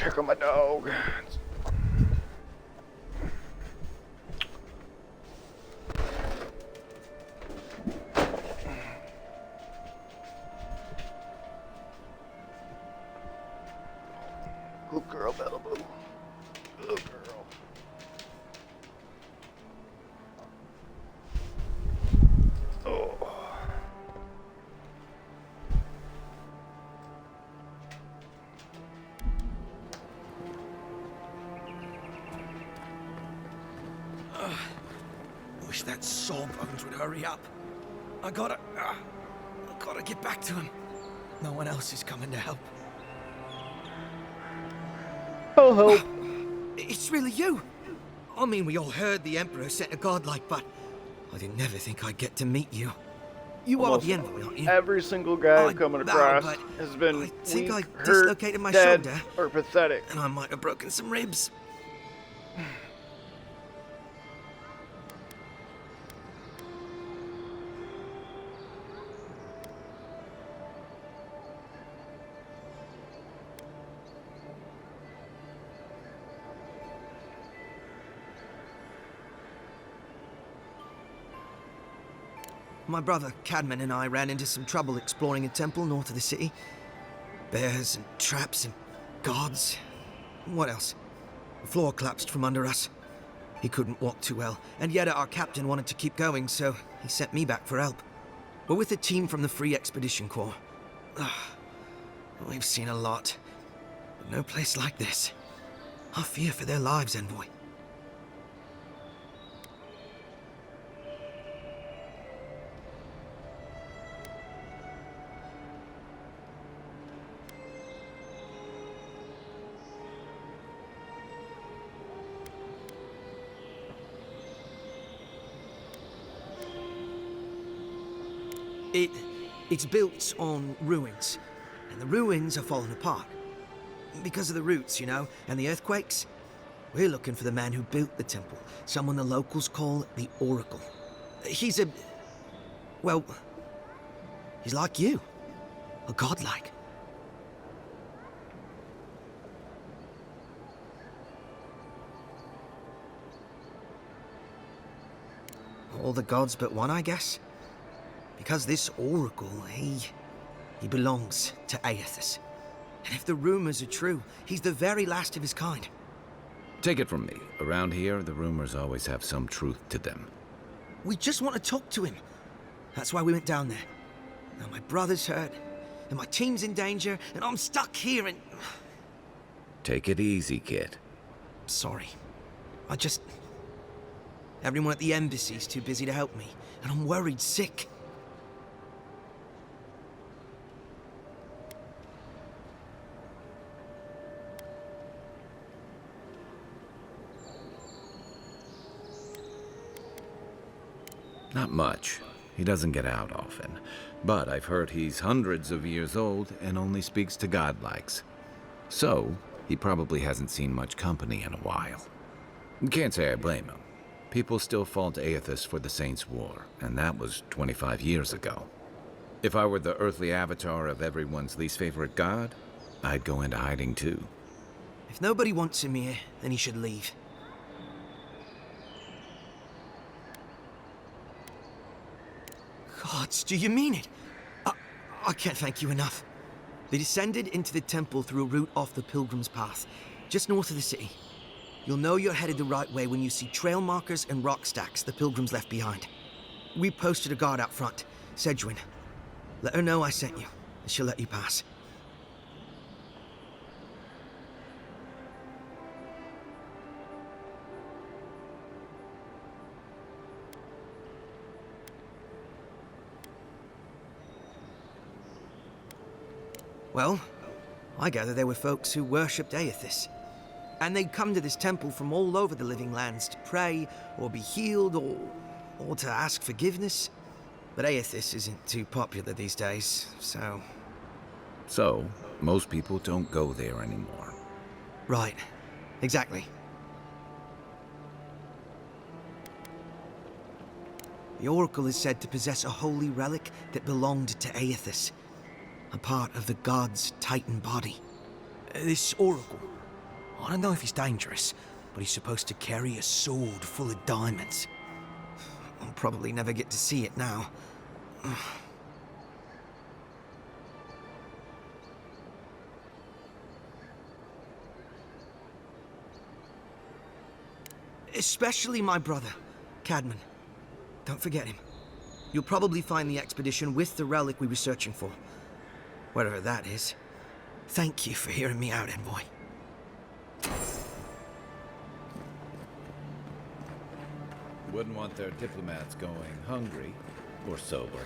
check on my dog. Good girl, Bellaboo. Good girl. Oh. Wish that sawbones would hurry up. I gotta get back to him. No one else is coming to help. Ho ho. It's really you. I mean, we all heard the Emperor sent a godlike, but I didn't never think I'd get to meet you. You Almost are the envoy, aren't you? every single guy I've coming across but has been I think weak, I hurt, dislocated my dead, shoulder. or pathetic. And I might have broken some ribs. My brother, Cadman, and I ran into some trouble exploring a temple north of the city. Bears and traps and guards. What else? The floor collapsed from under us. He couldn't walk too well, and yet our captain wanted to keep going, so he sent me back for help. We're with a team from the Free Expedition Corps. We've seen a lot, but no place like this. I fear for their lives, Envoy. It's built on ruins, and the ruins are falling apart. Because of the roots, you know, and the earthquakes. We're looking for the man who built the temple, someone the locals call the Oracle. He's well, he's like you, a godlike. All the gods but one, I guess. Because this Oracle, he belongs to Aethys. And if the rumors are true, he's the very last of his kind. Take it from me. Around here, the rumors always have some truth to them. We just want to talk to him. That's why we went down there. Now my brother's hurt, and my team's in danger, and I'm stuck here and... Take it easy, kid. Sorry. Everyone at the embassy's too busy to help me, and I'm worried sick. Not much. He doesn't get out often. But I've heard he's hundreds of years old and only speaks to godlikes. So, he probably hasn't seen much company in a while. Can't say I blame him. People still fault Aethys for the Saints' War, and that was 25 years ago. If I were the earthly avatar of everyone's least favorite god, I'd go into hiding too. If nobody wants him here, then he should leave. Gods, do you mean it? I can't thank you enough. They descended into the temple through a route off the Pilgrim's Path, just north of the city. You'll know you're headed the right way when you see trail markers and rock stacks the Pilgrims left behind. We posted a guard out front, Sedgwin. Let her know I sent you, and she'll let you pass. Well, I gather there were folks who worshipped Aethys. And they'd come to this temple from all over the living lands to pray, or be healed, or to ask forgiveness. But Aethys isn't too popular these days, so... So, most people don't go there anymore. Right. Exactly. The Oracle is said to possess a holy relic that belonged to Aethys. A part of the god's Titan body. This Oracle, I don't know if he's dangerous, but he's supposed to carry a sword full of diamonds. I'll probably never get to see it now. Especially my brother, Cadman. Don't forget him. You'll probably find the expedition with the relic we were searching for. Whatever that is. Thank you for hearing me out, Envoy. Wouldn't want their diplomats going hungry or sober.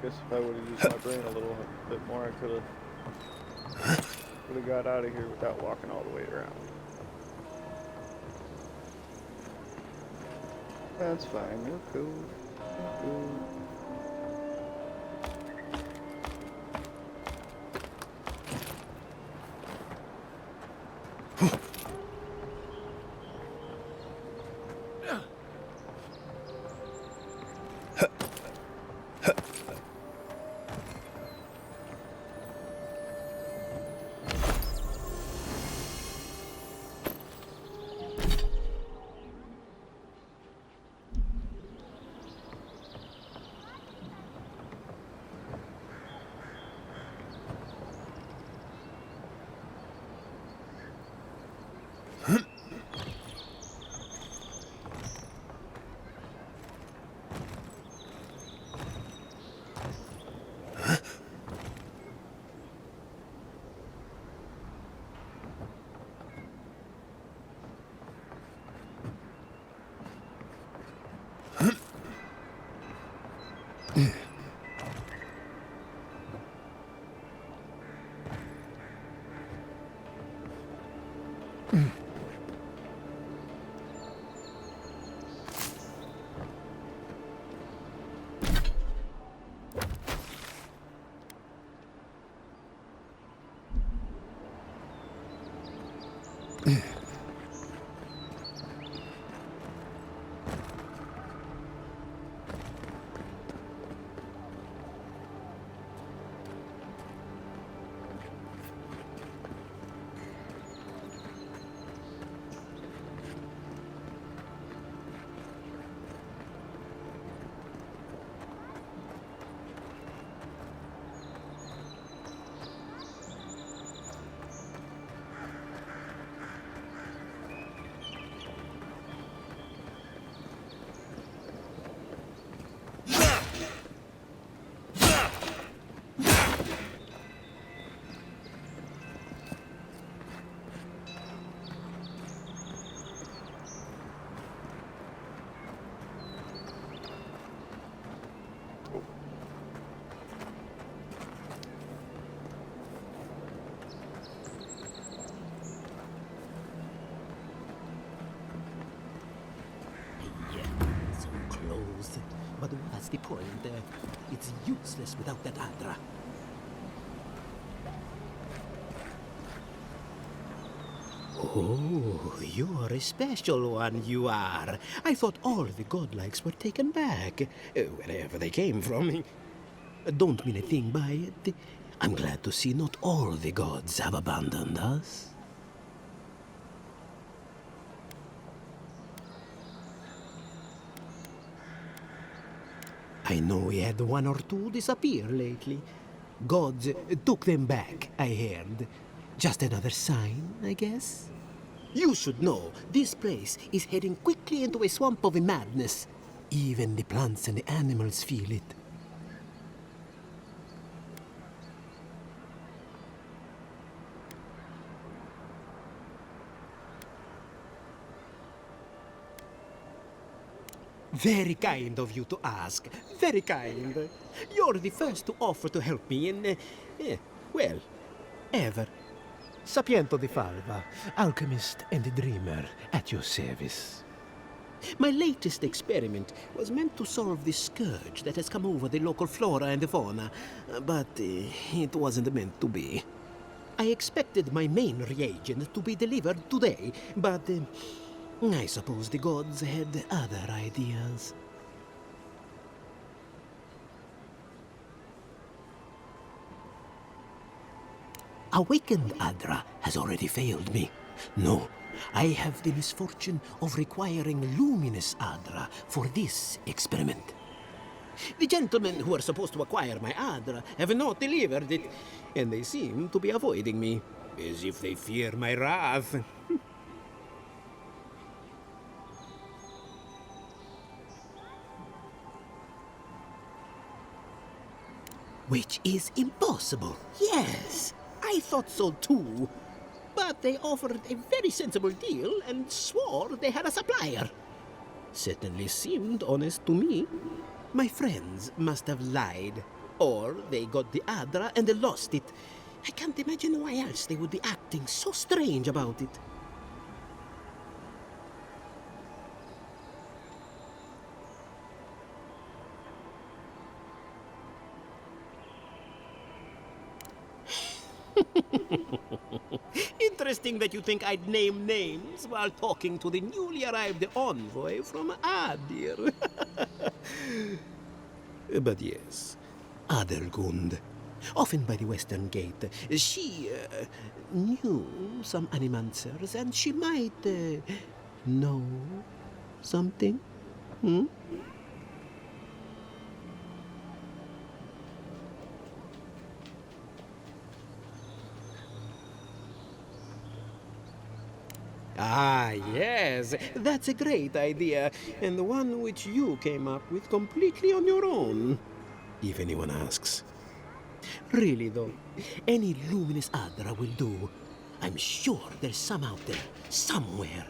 Guess if I would have used my brain a little bit more, I could have got out of here without walking all the way around. That's fine. You're cool. You're cool. But what's the point? It's useless without that Adra. Oh, you're a special one, you are. I thought all the godlikes were taken back, wherever they came from. Don't mean a thing by it. I'm glad to see not all the gods have abandoned us. I know we had one or two disappear lately. Gods took them back, I heard. Just another sign, I guess? You should know, this place is heading quickly into a swamp of madness. Even the plants and the animals feel it. Very kind of you to ask. Very kind. You're the first to offer to help me in, well, ever. Sapiento di Falva, alchemist and dreamer, at your service. My latest experiment was meant to solve the scourge that has come over the local flora and fauna, but it wasn't meant to be. I expected my main reagent to be delivered today, but I suppose the gods had other ideas. Awakened Adra has already failed me. No, I have the misfortune of requiring luminous Adra for this experiment. The gentlemen who are supposed to acquire my Adra have not delivered it, and they seem to be avoiding me, as if they fear my wrath. Which is impossible, yes. I thought so too. But they offered a very sensible deal and swore they had a supplier. Certainly seemed honest to me. My friends must have lied. Or they got the Adra and they lost it. I can't imagine why else they would be acting so strange about it. Interesting that you think I'd name names while talking to the newly arrived envoy from Adir. But yes, Adelgund, often by the western gate, she knew some animancers and she might know something. Hmm? Ah, yes, that's a great idea, and the one which you came up with completely on your own, if anyone asks. Really, though, any luminous Adra will do. I'm sure there's some out there, somewhere.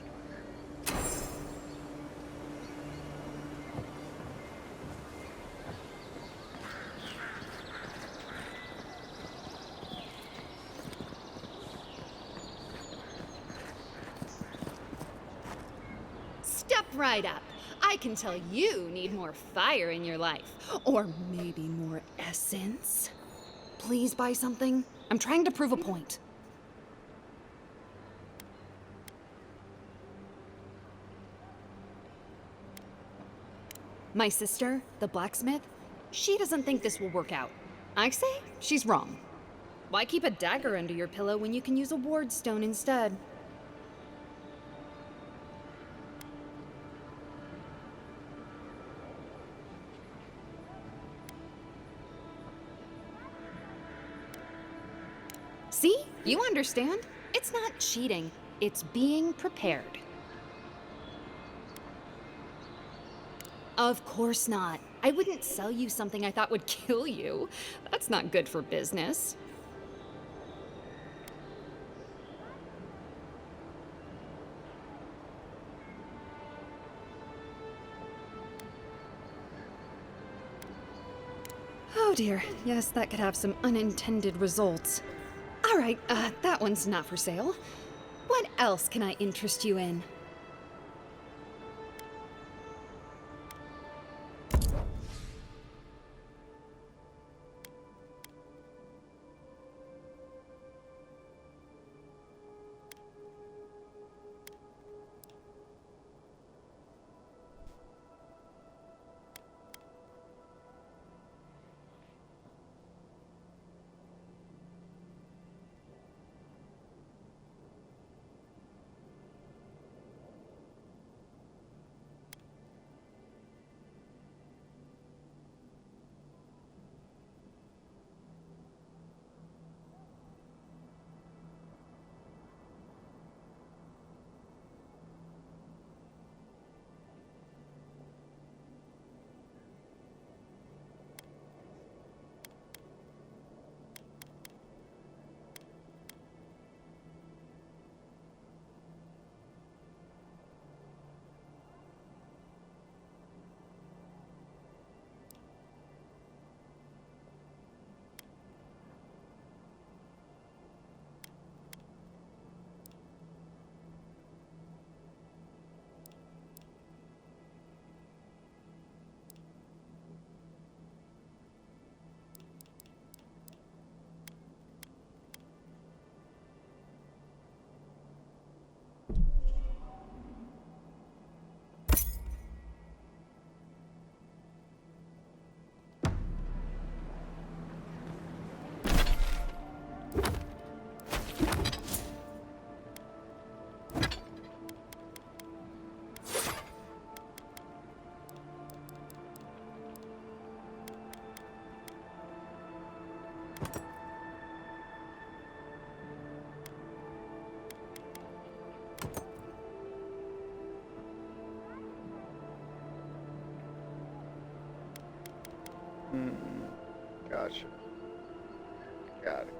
Step right up. I can tell you need more fire in your life. Or maybe more essence. Please buy something. I'm trying to prove a point. My sister, the blacksmith, she doesn't think this will work out. I say she's wrong. Why keep a dagger under your pillow when you can use a ward stone instead? See? You understand. It's not cheating. It's being prepared. Of course not. I wouldn't sell you something I thought would kill you. That's not good for business. Oh dear. Yes, that could have some unintended results. All right, that one's not for sale. What else can I interest you in? Gotcha. Got it.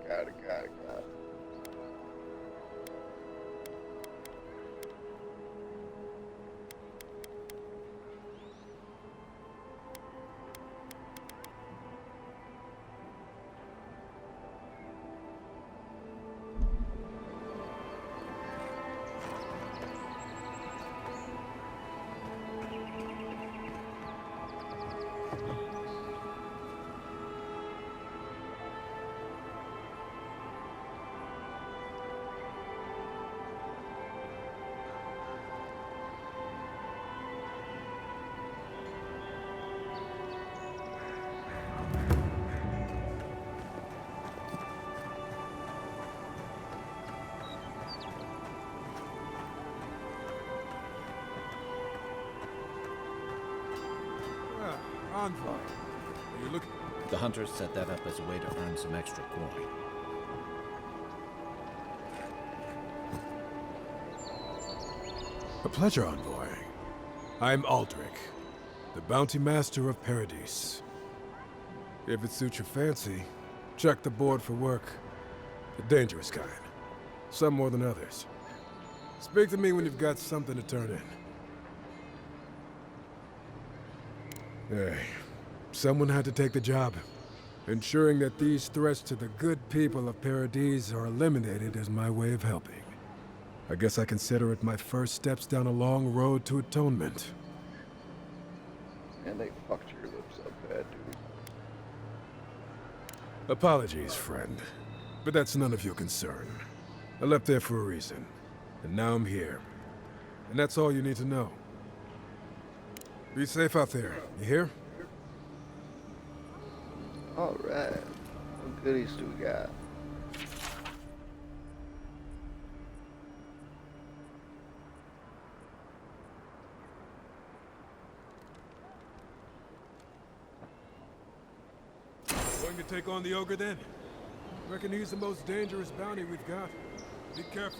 Envoy. Are you looking? The hunters set that up as a way to earn some extra coin. A pleasure, Envoy. I'm Aldrich, the bounty master of Paradise. If it suits your fancy, check the board for work. The dangerous kind. Some more than others. Speak to me when you've got something to turn in. Hey, someone had to take the job. Ensuring that these threats to the good people of Paradise are eliminated is my way of helping. I guess I consider it my first steps down a long road to atonement. And they fucked your lips up bad, dude. Apologies, friend. But that's none of your concern. I left there for a reason. And now I'm here. And that's all you need to know. Be safe out there, you hear? Alright. What goodies do we got? Going to take on the ogre then? Reckon he's the most dangerous bounty we've got. Be careful.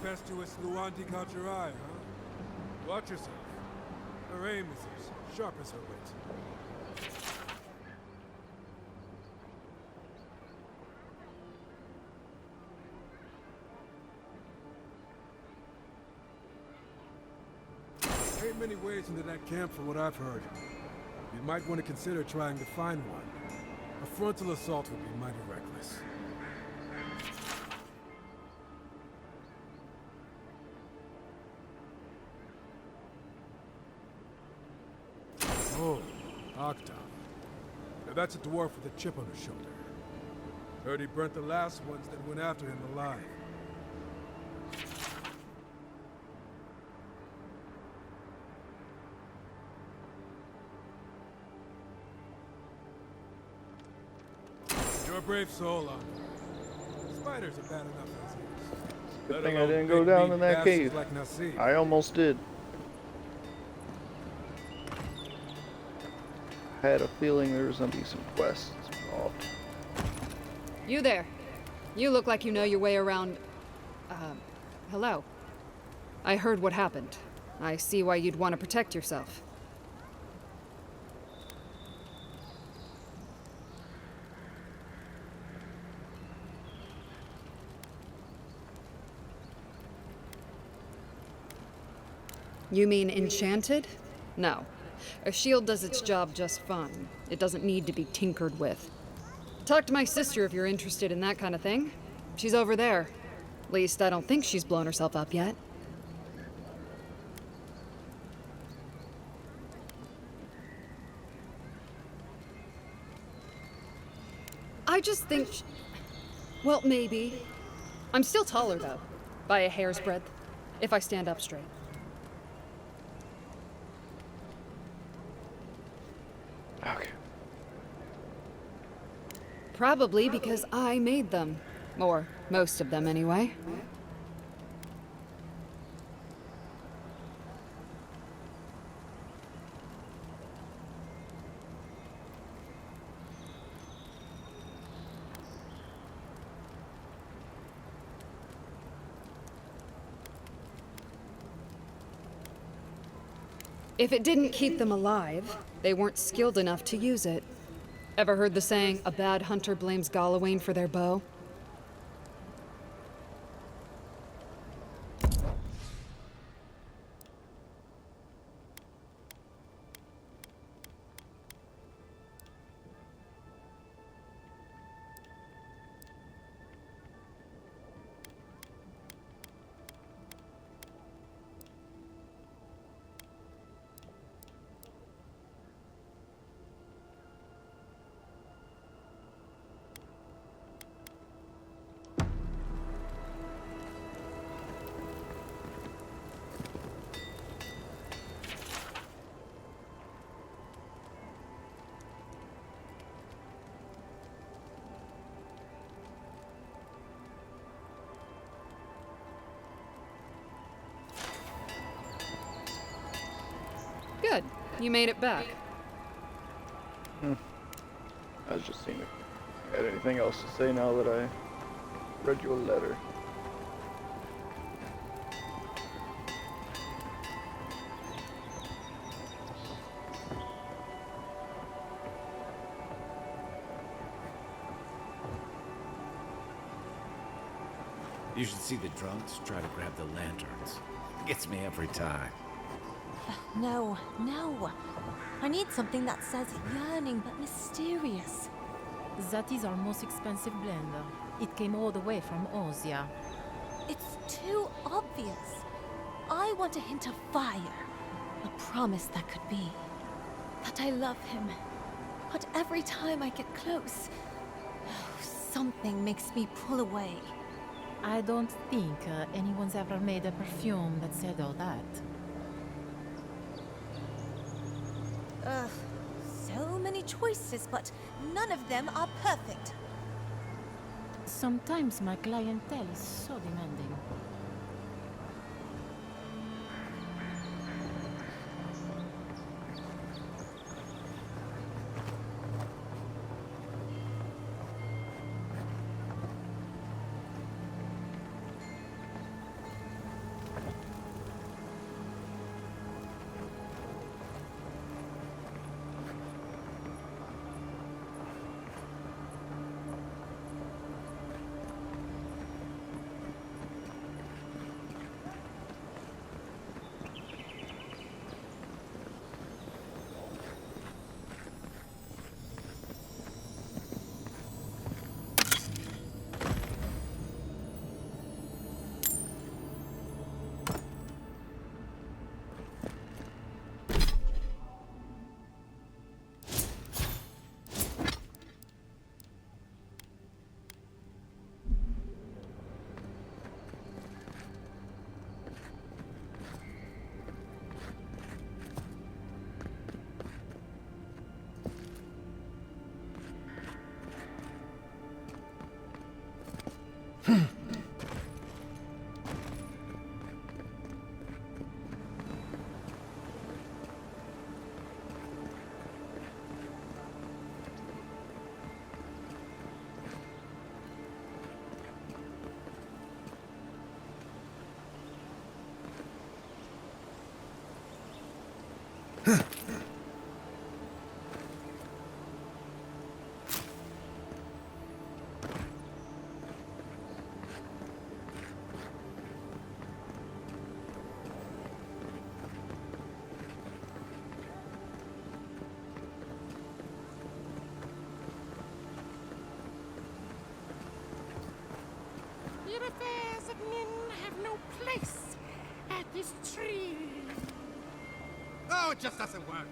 Tempestuous Luanti caught your eye, huh? Watch yourself. Her aim is as sharp as her wit. Ain't many ways into that camp from what I've heard. You might want to consider trying to find one. A frontal assault would be mighty reckless. Oh, Octa. Now that's a dwarf with a chip on her shoulder. Heard he burnt the last ones that went after him alive. You're a brave soul, Octa. Spiders are bad enough as is. Good thing I didn't go down in that cave. Like Nasib. I almost did. I had a feeling there was gonna be some quests involved. You there. You look like you know your way around. Hello. I heard what happened. I see why you'd want to protect yourself. You mean enchanted? No. A shield does its job just fine. It doesn't need to be tinkered with. Talk to my sister if you're interested in that kind of thing. She's over there. At least I don't think she's blown herself up yet. I just think... Well, maybe. I'm still taller, though. By a hair's breadth. If I stand up straight. Okay. Probably because I made them. Or most of them, anyway. If it didn't keep them alive, they weren't skilled enough to use it. Ever heard the saying, a bad hunter blames Galawain for their bow? Good. You made it back. I was just seeing if I had anything else to say now that I read you a letter. You should see the drunks try to grab the lanterns. Gets me every time. No, no. I need something that says yearning but mysterious. That is our most expensive blend. It came all the way from Ozia. It's too obvious. I want a hint of fire. A promise that could be. That I love him. But every time I get close, something makes me pull away. I don't think anyone's ever made a perfume that said all that. Ugh, so many choices, but none of them are perfect. Sometimes my clientele is so demanding. Your affairs of men have no place at this tree. Oh, it just doesn't work.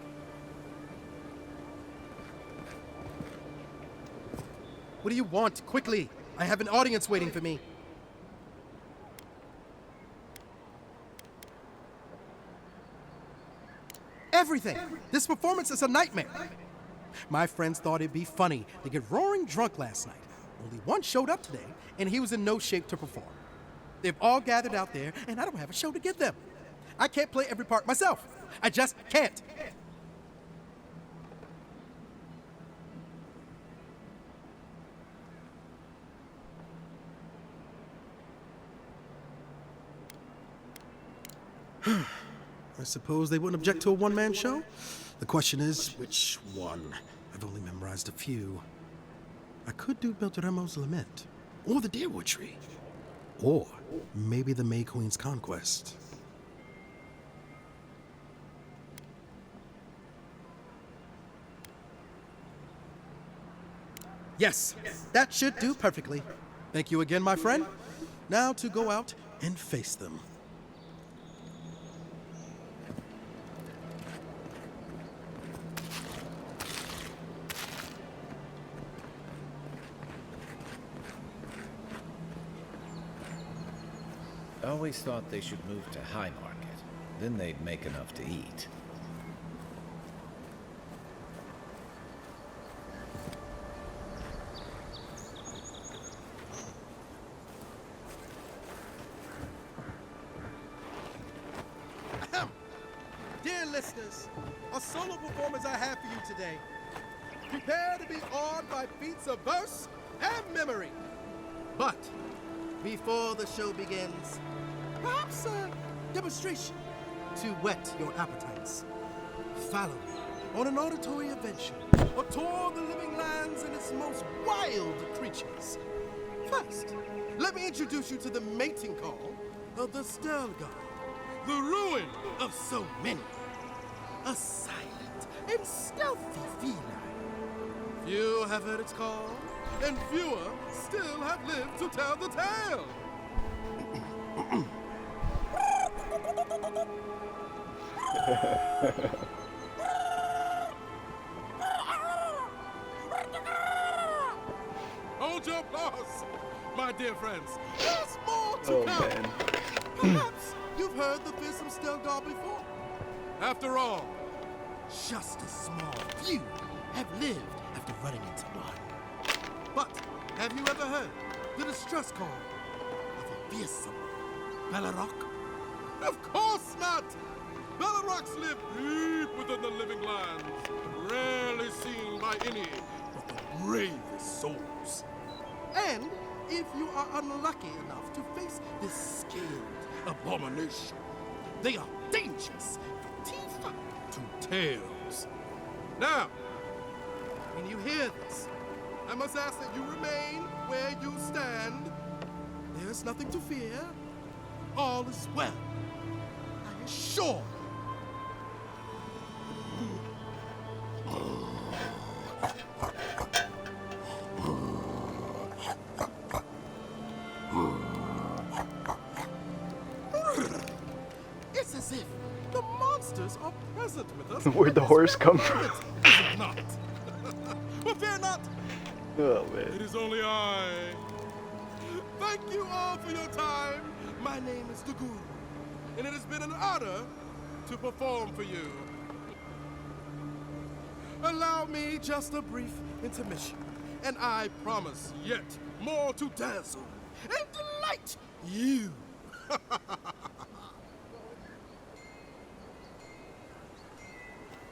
What do you want? Quickly! I have an audience waiting for me. Everything! This performance is a nightmare. My friends thought it'd be funny to get roaring drunk last night. Only one showed up today, and he was in no shape to perform. They've all gathered out there, and I don't have a show to give them. I can't play every part myself. I just can't. I suppose they wouldn't object to a one-man show? The question is, which one? I've only memorized a few. I could do Beltramo's Lament, or the Deerwood Tree, or maybe the May Queen's Conquest. Yes, that should do perfectly. Thank you again, my friend. Now to go out and face them. I always thought they should move to High Market. Then they'd make enough to eat. Dear listeners, a solo performance I have for you today. Prepare to be awed by feats of verse and memory. But before the show begins, perhaps a demonstration to whet your appetites. Follow me on an auditory adventure, a tour of the living lands and its most wild creatures. First, let me introduce you to the mating call of the Stelgar, the ruin of so many. A silent and stealthy feline. Few have heard its call, and fewer still have lived to tell the tale. Hold your applause, my dear friends. There's more to come. Man. Perhaps you've heard the fearsome Stelgar before. After all, just a small few have lived after running into one. But have you ever heard the distress call of a fearsome Bellerock? Of course not! Bellerocks live deep within the living lands, rarely seen by any but the bravest souls. And if you are unlucky enough to face this scaled abomination, they are dangerous from teeth to tails. Now, when you hear this, I must ask that you remain where you stand. There's nothing to fear. All is well. I assure you. It's as if the monsters are present with us. Where'd the horse come from? Is it not? But fear not. Oh, It man. is only I. Thank you all for your time. My name is the Guru, and it has been an honor to perform for you. Allow me just a brief intermission, and I promise yet more to dazzle and delight you.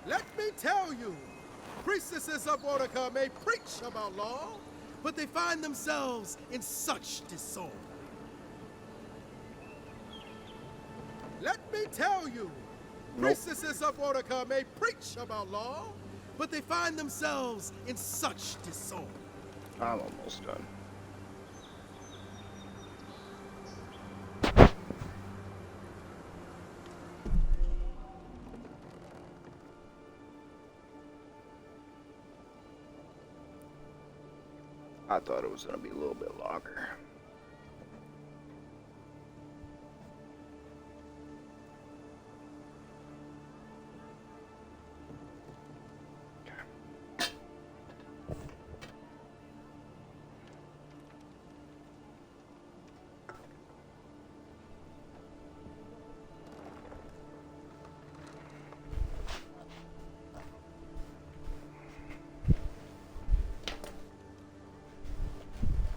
Let me tell you, priestesses of Orca may preach about law, but they find themselves in such disorder. Let me tell you, priestesses of Orca may preach about law, but they find themselves in such disorder. I'm almost done. I thought it was gonna be a little bit longer.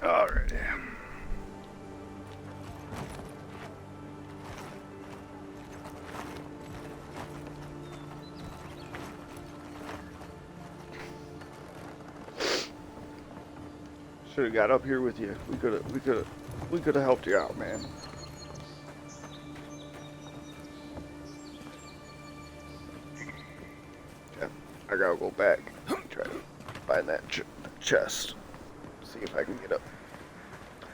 Alrighty. Should have got up here with you. We could have helped you out, man. I gotta go back and try to find that chest. See if I can get up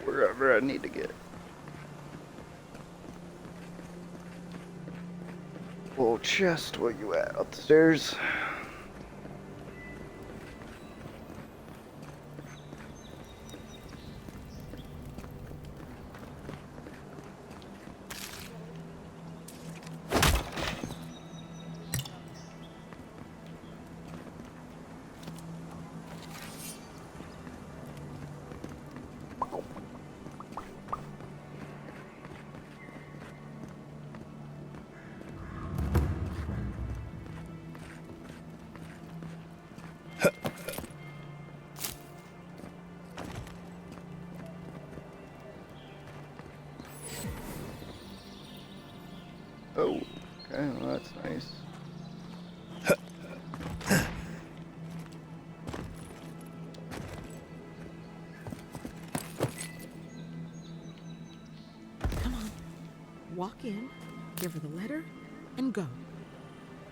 wherever I need to get. Oh, chest, where you at? Upstairs? Oh, okay, well that's nice. Come on. Walk in, give her the letter, and go.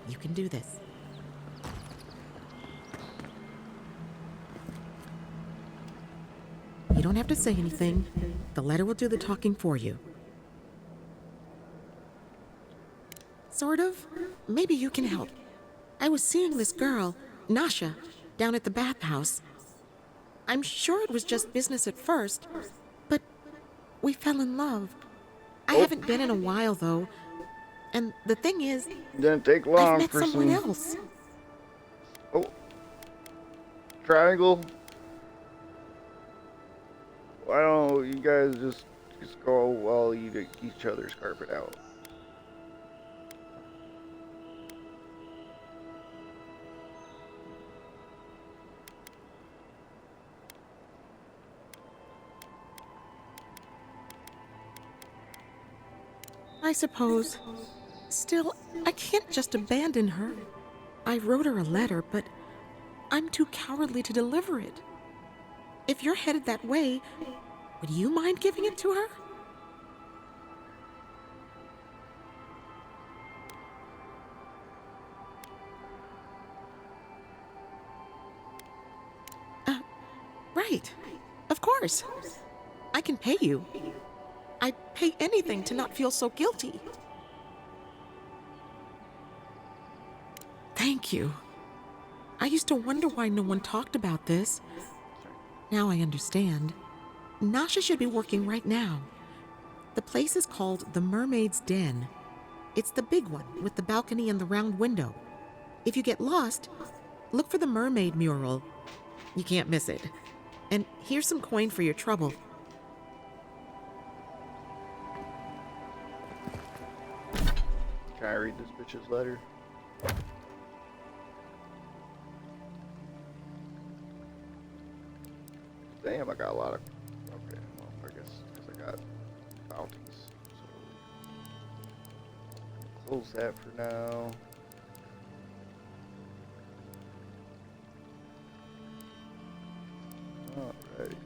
You can do this. You don't have to say anything. The letter will do the talking for you. Sort of. Maybe you can help. I was seeing this girl, Nasha, down at the bathhouse. I'm sure it was just business at first, but we fell in love. I haven't been in a while, though. And the thing is, Didn't take long I've met for someone some. else. Oh, triangle. Why don't you guys just go while you eat each other's carpet out? I suppose. Still, I can't just abandon her. I wrote her a letter, but I'm too cowardly to deliver it. If you're headed that way, would you mind giving it to her? Right. Of course. I can pay you. I'd pay anything to not feel so guilty. Thank you. I used to wonder why no one talked about this. Now I understand. Nasha should be working right now. The place is called the Mermaid's Den. It's the big one with the balcony and the round window. If you get lost, look for the mermaid mural. You can't miss it. And here's some coin for your trouble. Can I read this bitch's letter? Damn, I got a lot of. Okay, well, I guess because I got bounties. So close that for now. Alright. Let's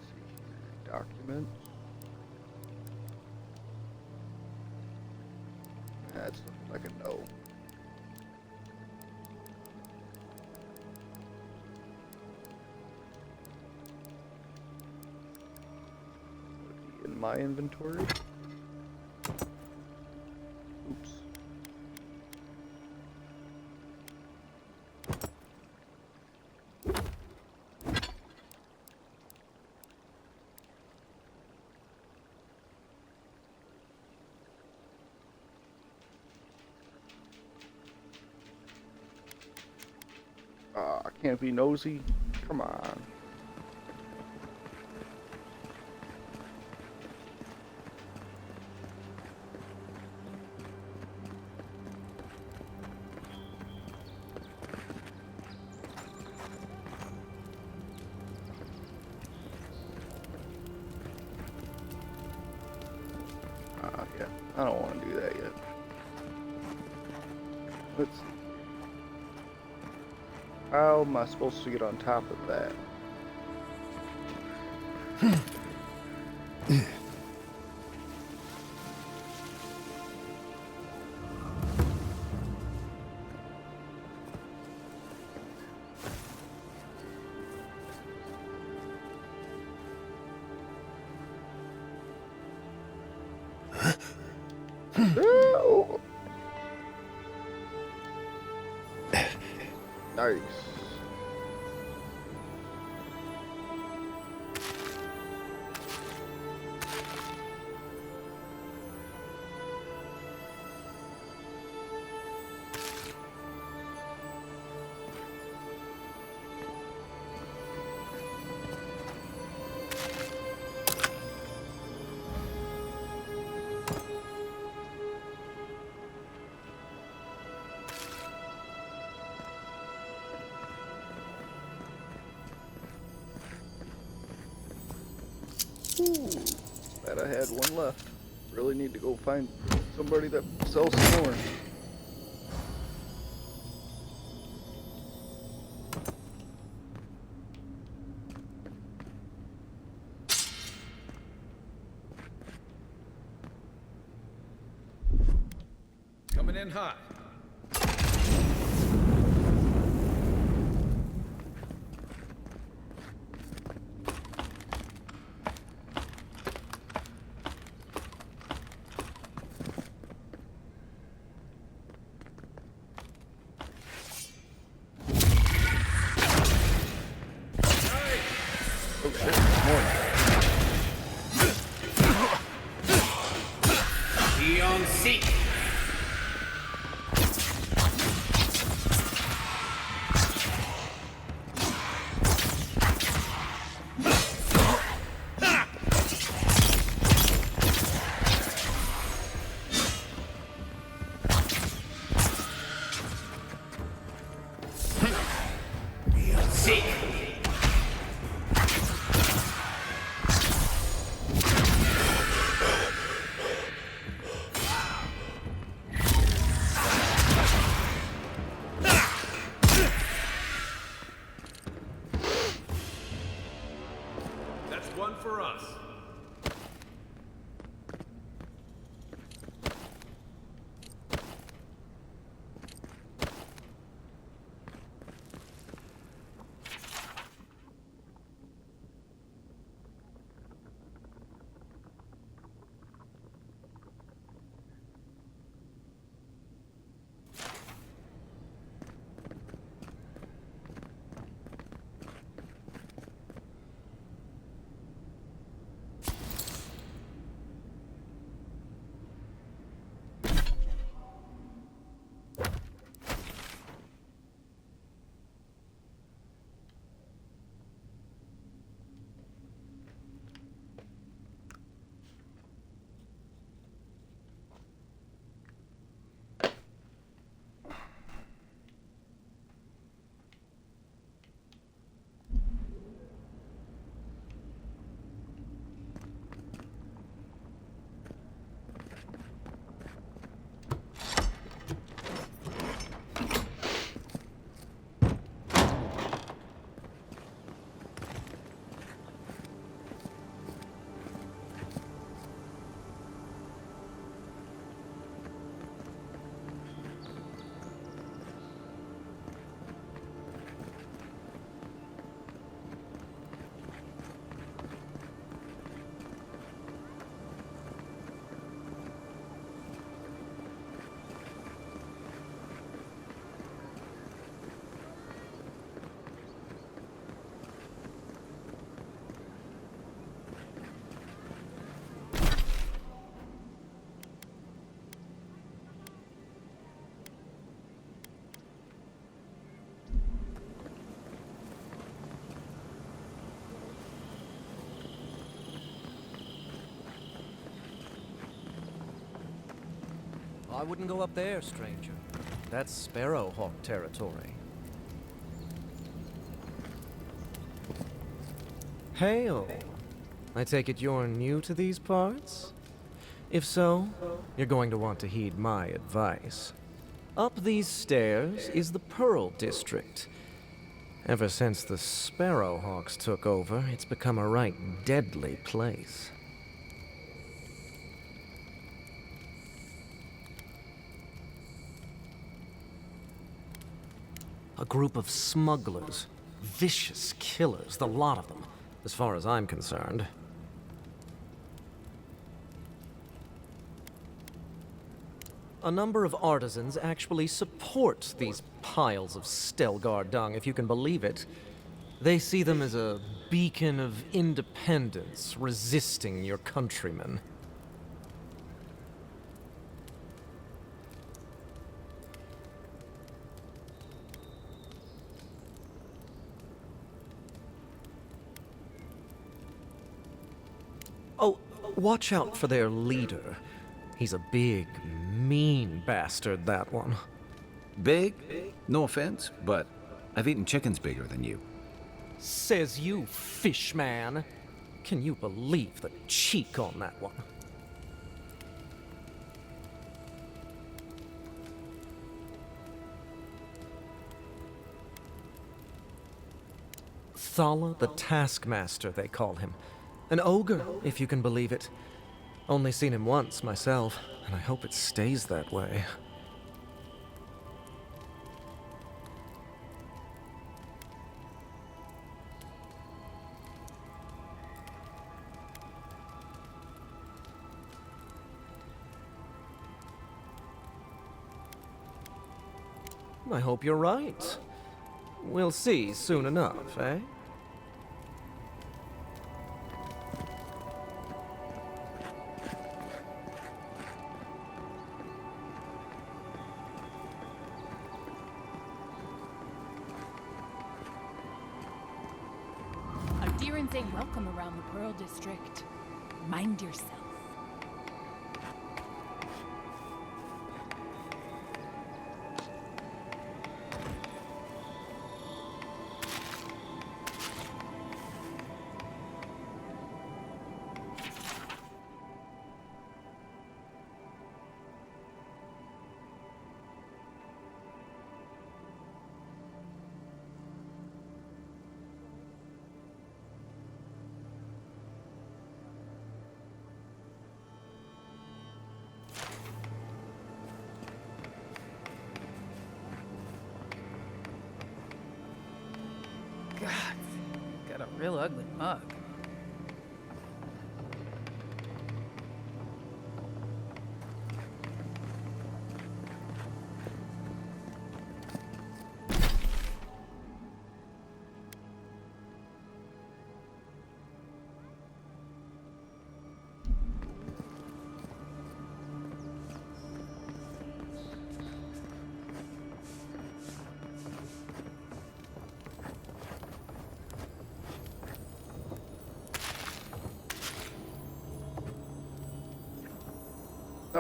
see here. Documents. That's like a no. In my inventory. Oops. I can't be nosy. Come on. Yeah, I don't want to do that yet. Let's see. How am I supposed to get on top of that? Oh. Nice. Ooh, glad I had one left. Really need to go find somebody that sells some more. Coming in hot. Oh shit, more. Be on seat. Be on seat. That's one for us. I wouldn't go up there, stranger. That's Sparrowhawk territory. Hail! I take it you're new to these parts? If so, you're going to want to heed my advice. Up these stairs is the Pearl District. Ever since the Sparrowhawks took over, it's become a right deadly place. A group of smugglers. Vicious killers, the lot of them, as far as I'm concerned. A number of artisans actually support these piles of Stelgar dung, if you can believe it. They see them as a beacon of independence, resisting your countrymen. Oh, watch out for their leader. He's a big, mean bastard, that one. Big? No offense, but I've eaten chickens bigger than you. Says you, fishman. Can you believe the cheek on that one? Thala the Taskmaster, they call him. An ogre, if you can believe it. Only seen him once, myself, and I hope it stays that way. I hope you're right. We'll see soon enough, eh? Adherents ain't welcome around the Pearl District. Mind yourself. God, got a real ugly mug.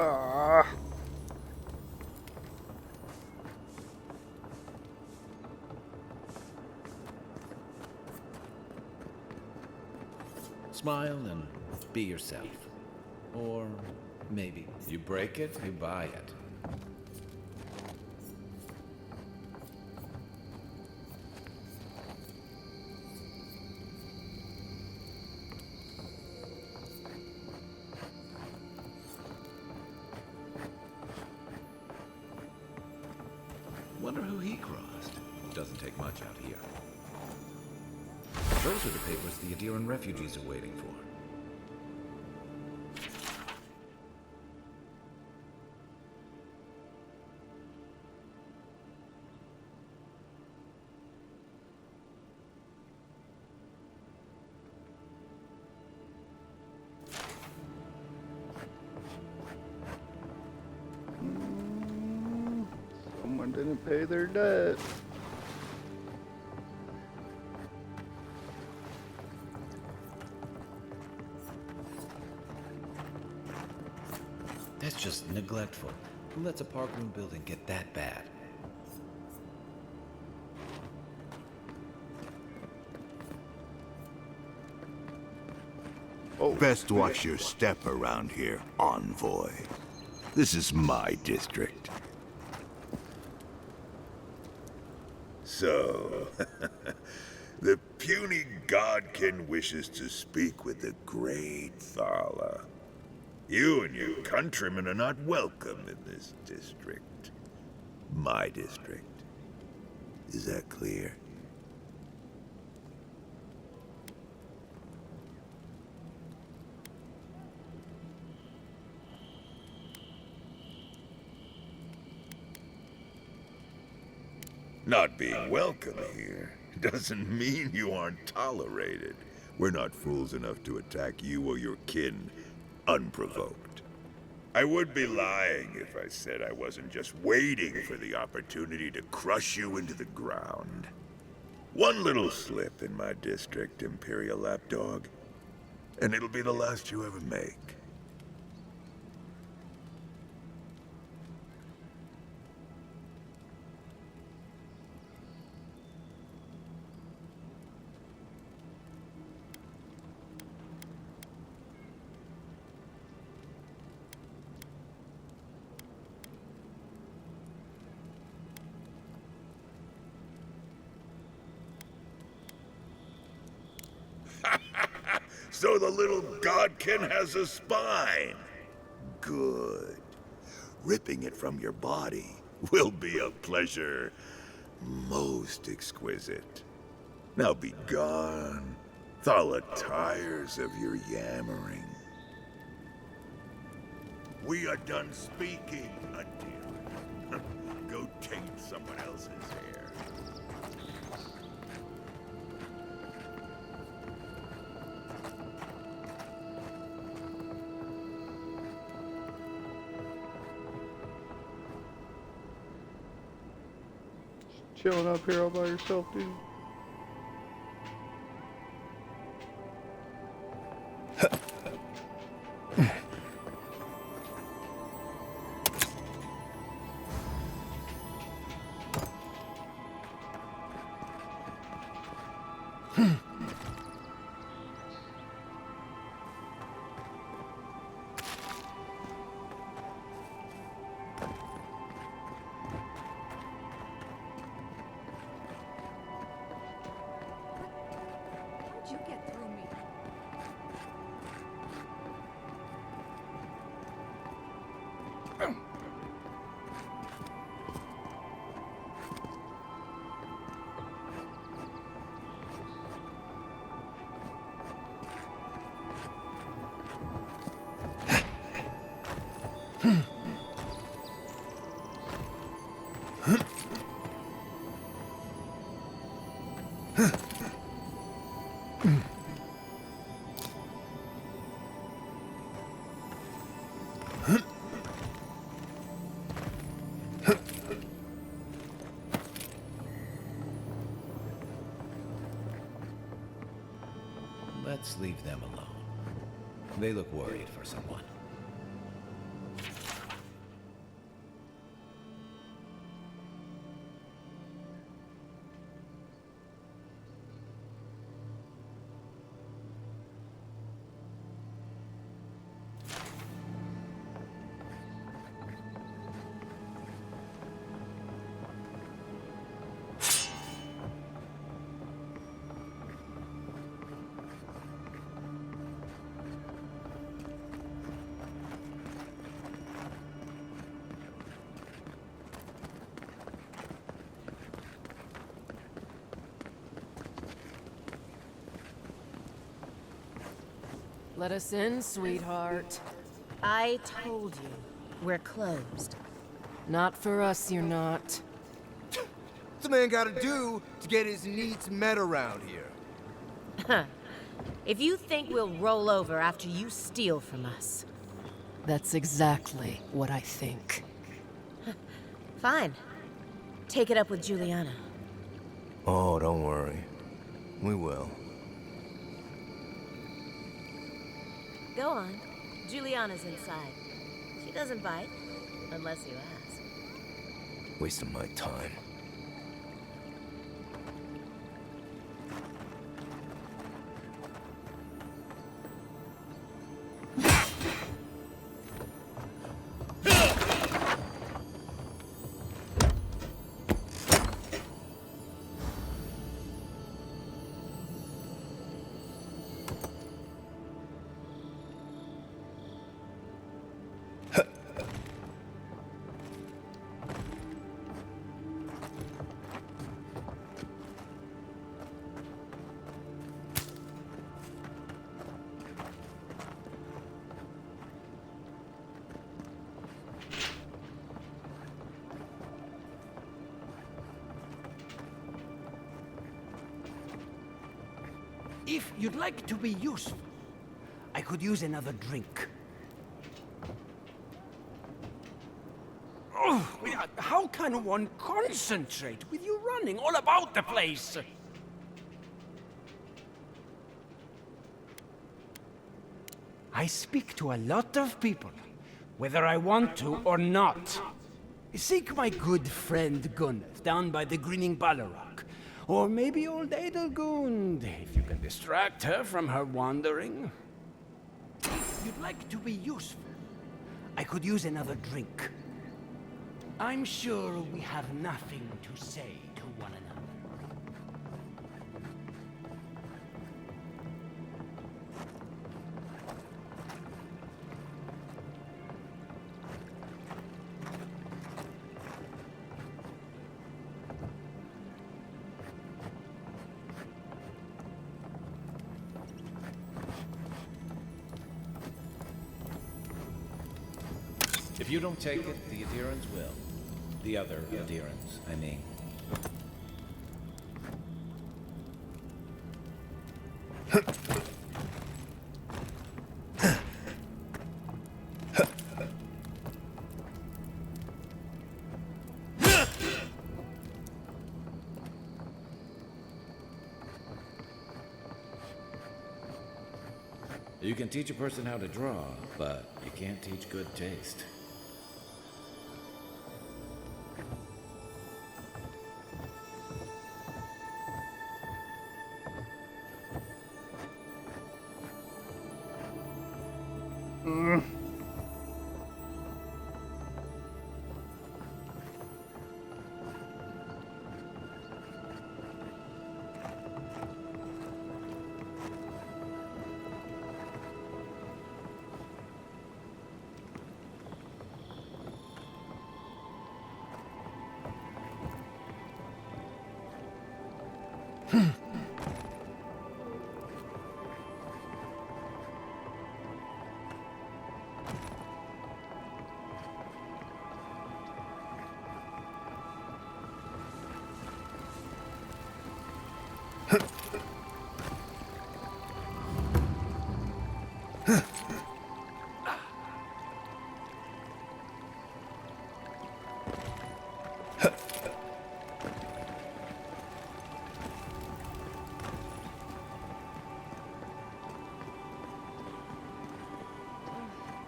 Ah. Smile and be yourself. Or maybe you break it, you buy it. Wonder who he crossed. Doesn't take much out here. Those are the papers the Adiran refugees are waiting for. Someone didn't pay their debt. That's just neglectful. Who lets a parkroom building get that bad? Oh, Best watch your step around here, envoy. This is my district. So, the puny godkin wishes to speak with the great Thala. You and your countrymen are not welcome in this district. My district. Is that clear? Not being welcome here doesn't mean you aren't tolerated. We're not fools enough to attack you or your kin unprovoked. I would be lying if I said I wasn't just waiting for the opportunity to crush you into the ground. One little slip in my district, Imperial Lapdog, and it'll be the last you ever make. So the little godkin has a spine. Good. Ripping it from your body will be a pleasure most exquisite. Now be gone. Thala tires of your yammering. We are done speaking, Undear. Go taint someone else's hair. Chilling up here all by yourself, dude. How'd you get through me? Let's leave them alone. They look worried for someone. Let us in, sweetheart. I told you, we're closed. Not for us, you're not. What's a man gotta do to get his needs met around here? If you think we'll roll over after you steal from us. That's exactly what I think. Fine. Take it up with Juliana. Oh, don't worry. We will. Go on. Juliana's inside. She doesn't bite, unless you ask. Wasting my time. If you'd like to be useful, I could use another drink. Oh, how can one concentrate with you running all about the place? I speak to a lot of people, whether I want to or not. Seek my good friend Gunneth down by the grinning Balrog. Or maybe old Edelgund, if you can distract her from her wandering. If you'd like to be useful, I could use another drink. I'm sure we have nothing to say to one another. If you don't take it, the adherents will. The other adherents, I mean. You can teach a person how to draw, but you can't teach good taste.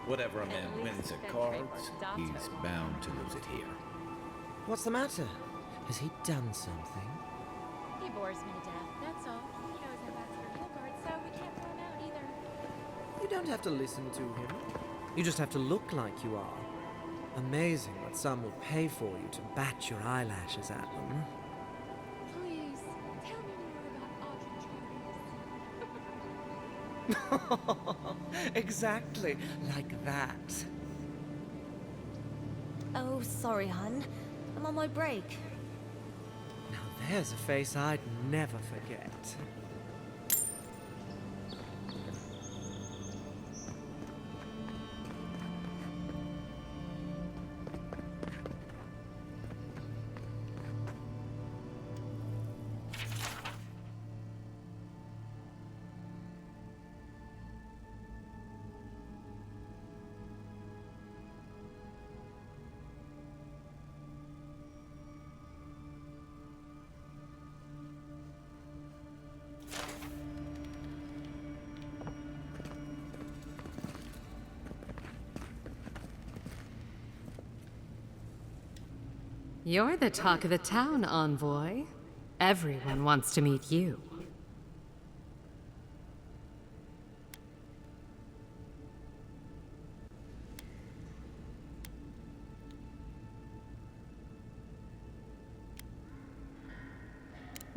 Whatever a man wins at cards, he's bound to lose it here. What's the matter? Has he done something? He bores me to death, that's all. He knows Ambassador Gilbert, so we can't throw him out either. You don't have to listen to him. You just have to look like you are. Amazing what some will pay for you to bat your eyelashes at them. Please, tell me more about Audrey. Exactly like that. Oh, sorry, hun. I'm on my break. Now there's a face I'd never forget. You're the talk of the town, envoy. Everyone wants to meet you.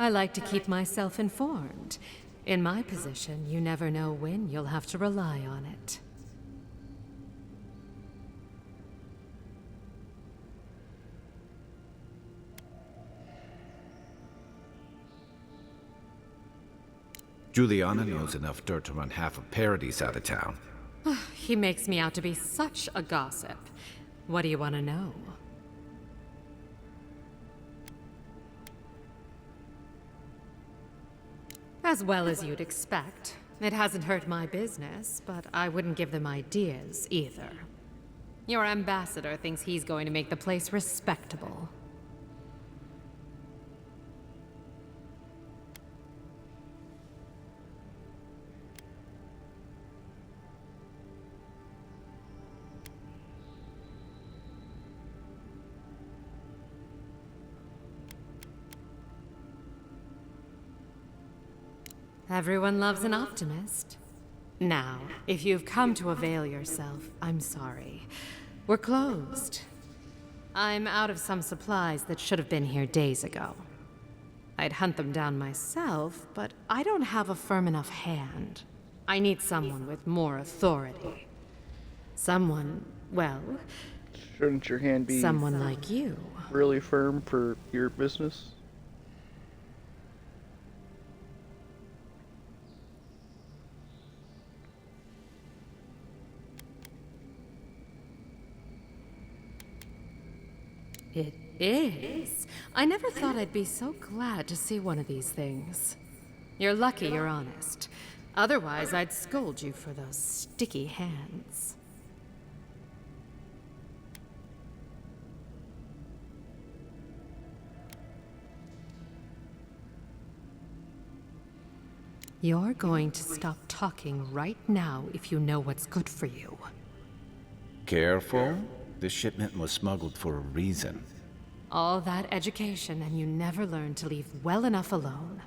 I like to keep myself informed. In my position, you never know when you'll have to rely on it. Juliana knows enough dirt to run half of Paradise out of town. He makes me out to be such a gossip. What do you want to know? As well as you'd expect. It hasn't hurt my business, but I wouldn't give them ideas either. Your ambassador thinks he's going to make the place respectable. Everyone loves an optimist. Now, if you've come to avail yourself, I'm sorry. We're closed. I'm out of some supplies that should have been here days ago. I'd hunt them down myself, but I don't have a firm enough hand. I need someone with more authority. Someone, well... Shouldn't your hand be... someone like you. Really firm for your business? It is. I never thought I'd be so glad to see one of these things. You're lucky you're honest. Otherwise, I'd scold you for those sticky hands. You're going to stop talking right now if you know what's good for you. Careful. This shipment was smuggled for a reason. All that education and you never learned to leave well enough alone.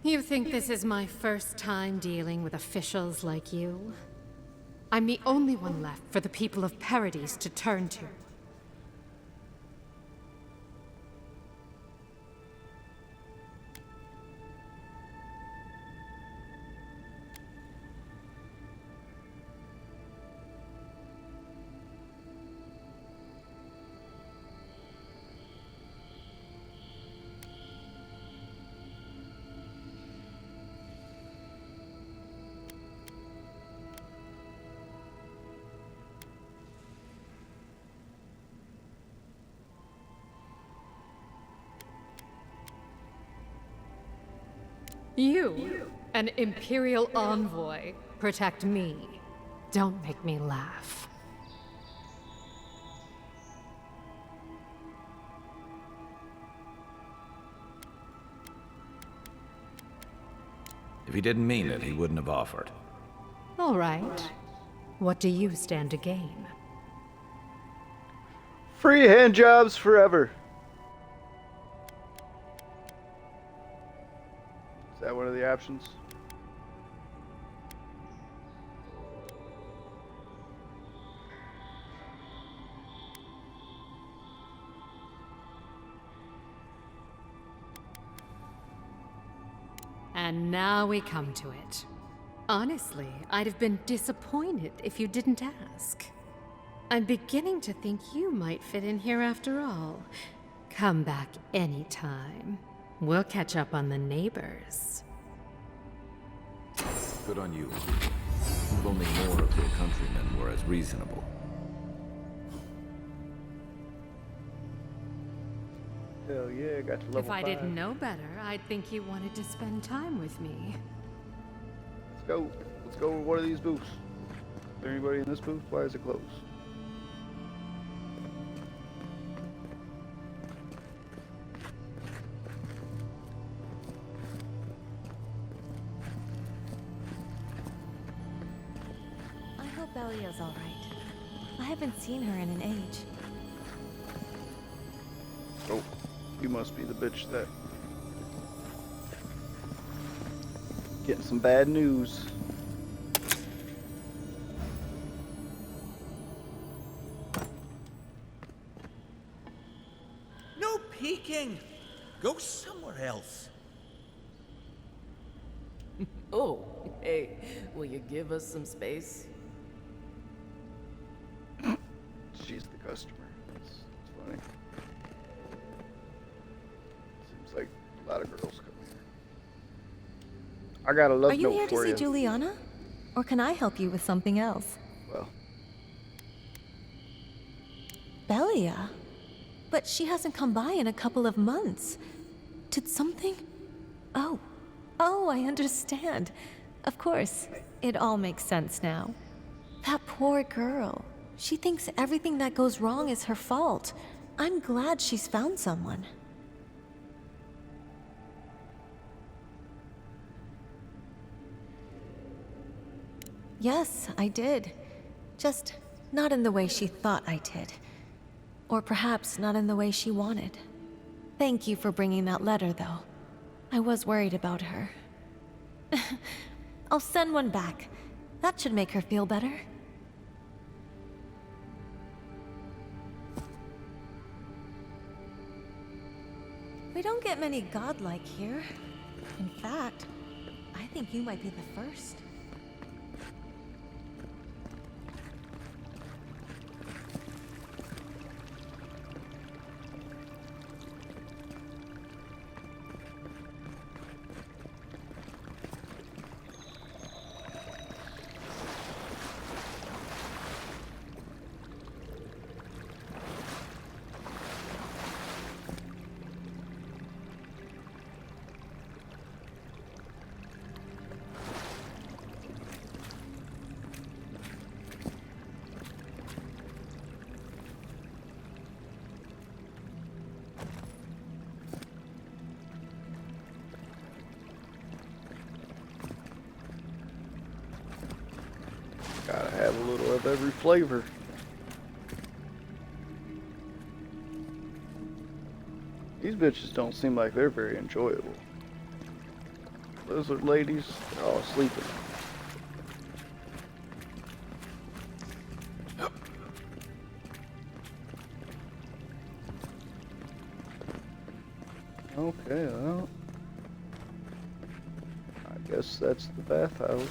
You think this is my first time dealing with officials like you? I'm the only one left for the people of Paradise to turn to. You, an Imperial envoy, protect me. Don't make me laugh. If he didn't mean it, he wouldn't have offered. All right. What do you stand to gain? Free hand jobs forever. Is that one of the options? And now we come to it. Honestly, I'd have been disappointed if you didn't ask. I'm beginning to think you might fit in here after all. Come back anytime. We'll catch up on the neighbors. Good on you. If only more of your countrymen were as reasonable. Hell yeah, got to level 5. If I didn't know better, I'd think you wanted to spend time with me. Let's go. Let's go to one of these booths. Is there anybody in this booth? Why is it closed? I hope Elio's all right. I haven't seen her in an age. Oh, you must be the bitch that... Getting some bad news. No peeking! Go somewhere else. Oh, hey, will you give us some space? customer. It's funny. Seems like a lot of girls come here. I got a love Are you note here to for see you. Juliana? Or can I help you with something else? Well, Belia? But she hasn't come by in a couple of months. Did something? Oh. Oh, I understand. Of course. It all makes sense now. That poor girl. She thinks everything that goes wrong is her fault. I'm glad she's found someone. Yes, I did. Just not in the way she thought I did. Or perhaps not in the way she wanted. Thank you for bringing that letter, though. I was worried about her. I'll send one back. That should make her feel better. We don't get many godlike here. In fact, I think you might be the first. gotta have a little of every flavor. These bitches don't seem like they're very enjoyable. Lizard ladies, they're all sleeping. Okay, well, I guess that's the bathhouse.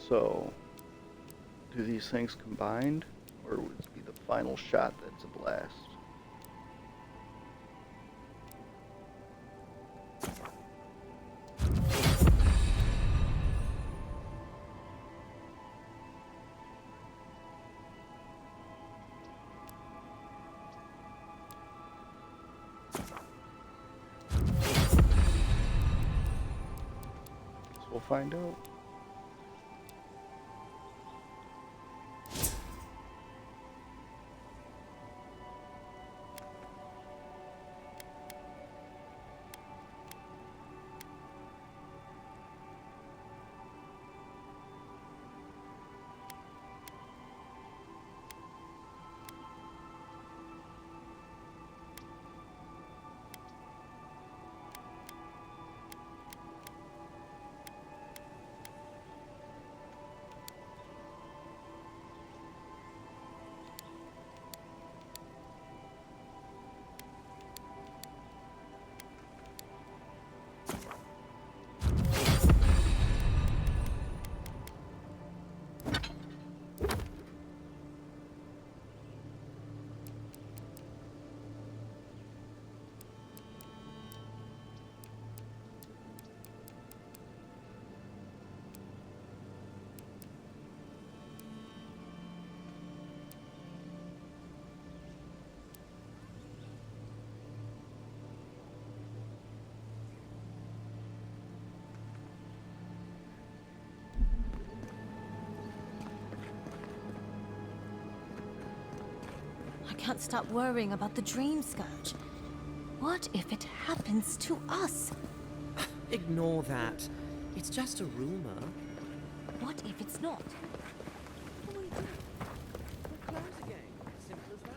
So, do these things combined, or would it be the final shot that's a blast? Guess we'll find out. can't stop worrying about the Dream Scourge. What if it happens to us? Ignore that. It's just a rumor. What if it's not? What will we do? We'll close again. Simple as that.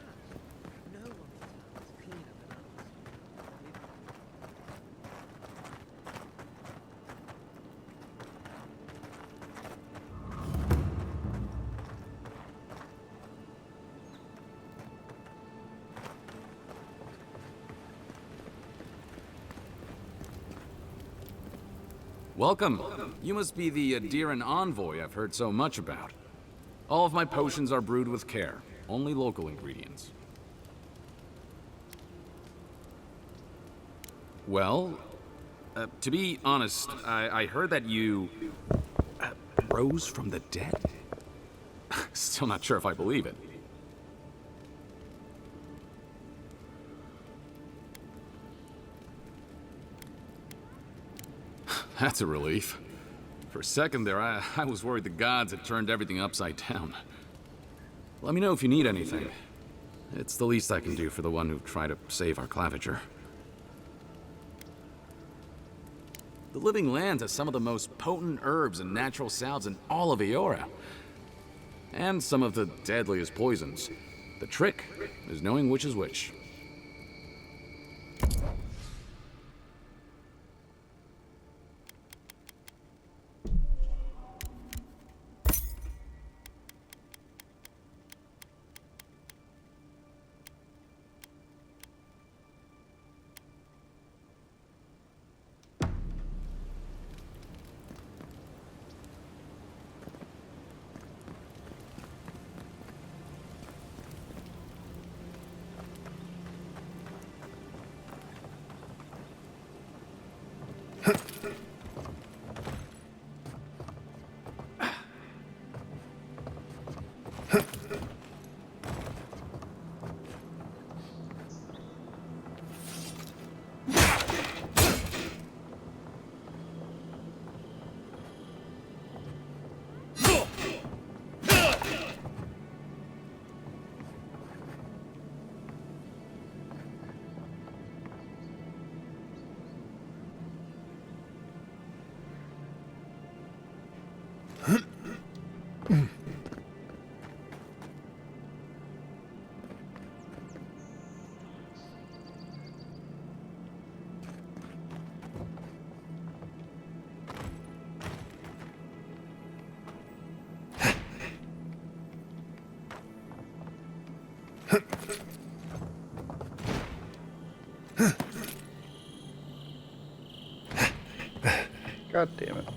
No one's town is cleaner than ours. Welcome. You must be the Adiran envoy I've heard so much about. All of my potions are brewed with care, only local ingredients. Well, to be honest, I heard that you rose from the dead. Still not sure if I believe it. That's a relief. For a second there, I was worried the gods had turned everything upside down. Let me know if you need anything. It's the least I can do for the one who tried to save our Claviger. The Living Lands has some of the most potent herbs and natural salves in all of Eora. And some of the deadliest poisons. The trick is knowing which is which. God damn it.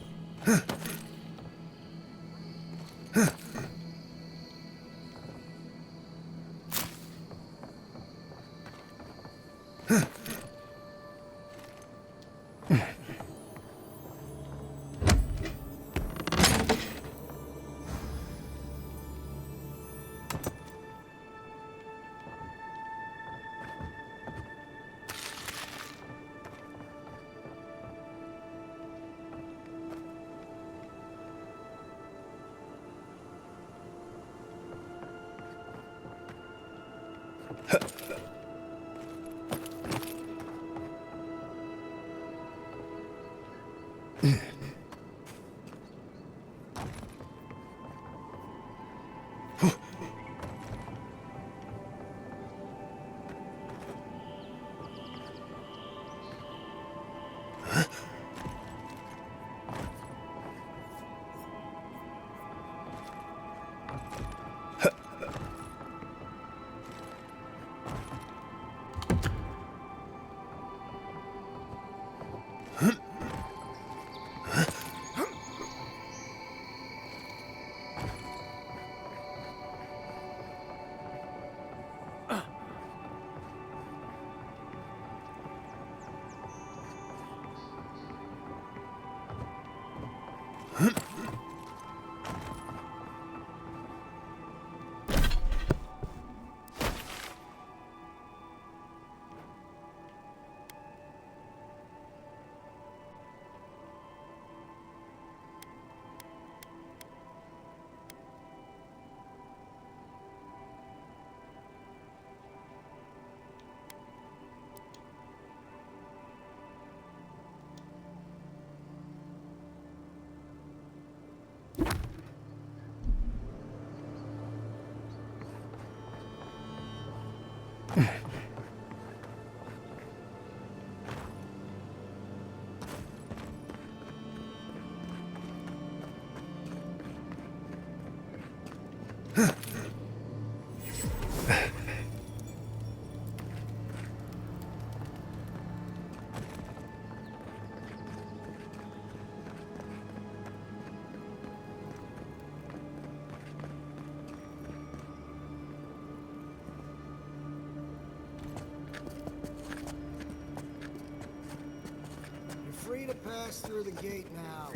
Free to pass through the gate now.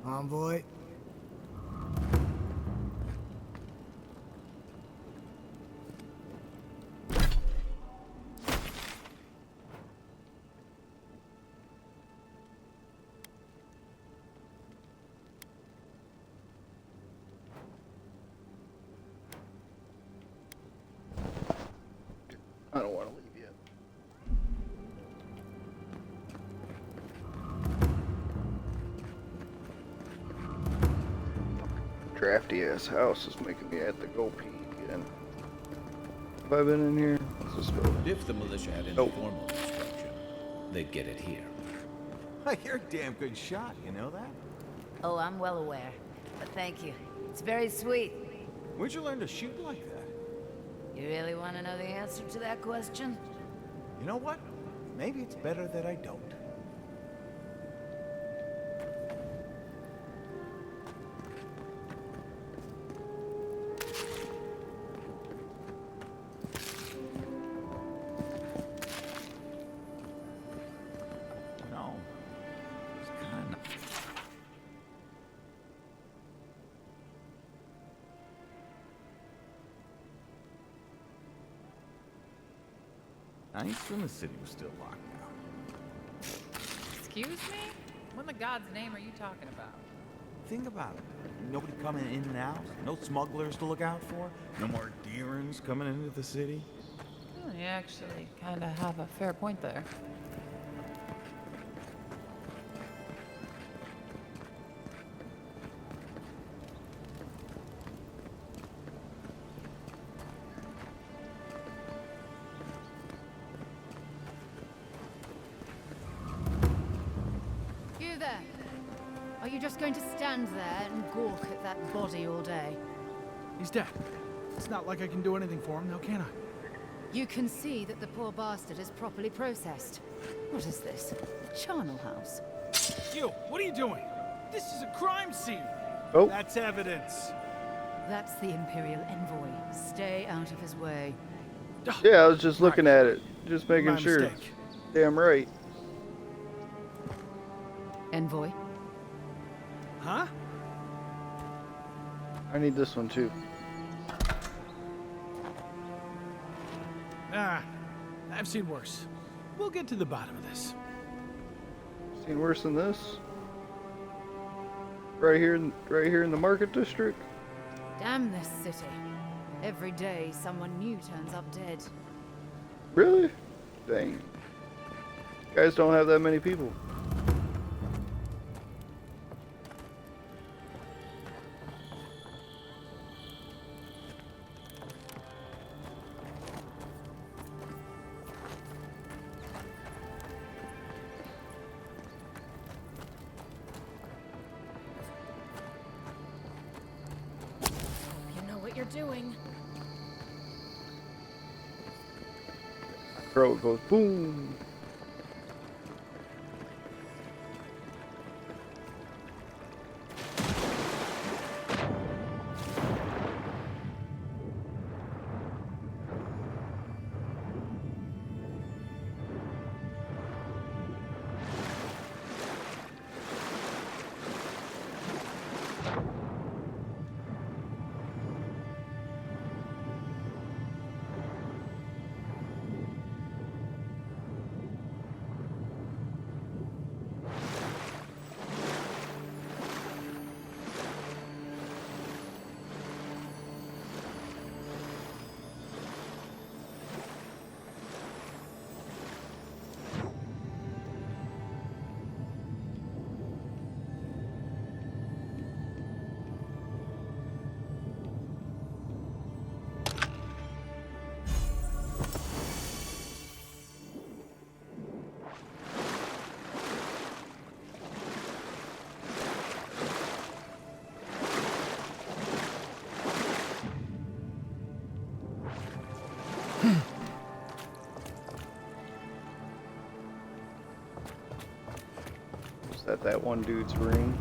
Envoy? I don't want to leave yet. Drafty ass house is making me have to go pee again. Have I been in here? What's this building? If the militia had any formal instruction, they'd get it here. You're a damn good shot, you know that? Oh, I'm well aware. But thank you. It's very sweet. Where'd you learn to shoot like that? You really want to know the answer to that question? You know what? Maybe it's better that I don't. No. It's kind of... Nice when the city was still locked down. Excuse me? What in the God's name are you talking about? Think about it. Nobody coming in and out. No smugglers to look out for. No more deerins coming into the city. Oh, you actually kind of have a fair point there. You there? Are you just going to stand there and gawk at that body all day? He's dead. It's not like I can do anything for him now, can I? You can see that the poor bastard is properly processed. What is this? A charnel house? You, what are you doing? This is a crime scene. Oh. That's evidence. That's the Imperial Envoy. Stay out of his way. Yeah, I was just looking at it. Just making My sure. mistake. Damn right. Envoy? Huh? I need this one too. Ah, I've seen worse. We'll get to the bottom of this. Seen worse than this? Right here in the market district? Damn this city. Every day someone new turns up dead. Really? Dang. Guys don't have that many people. You know what you're doing. Throat goes boom. that that one dude's ring?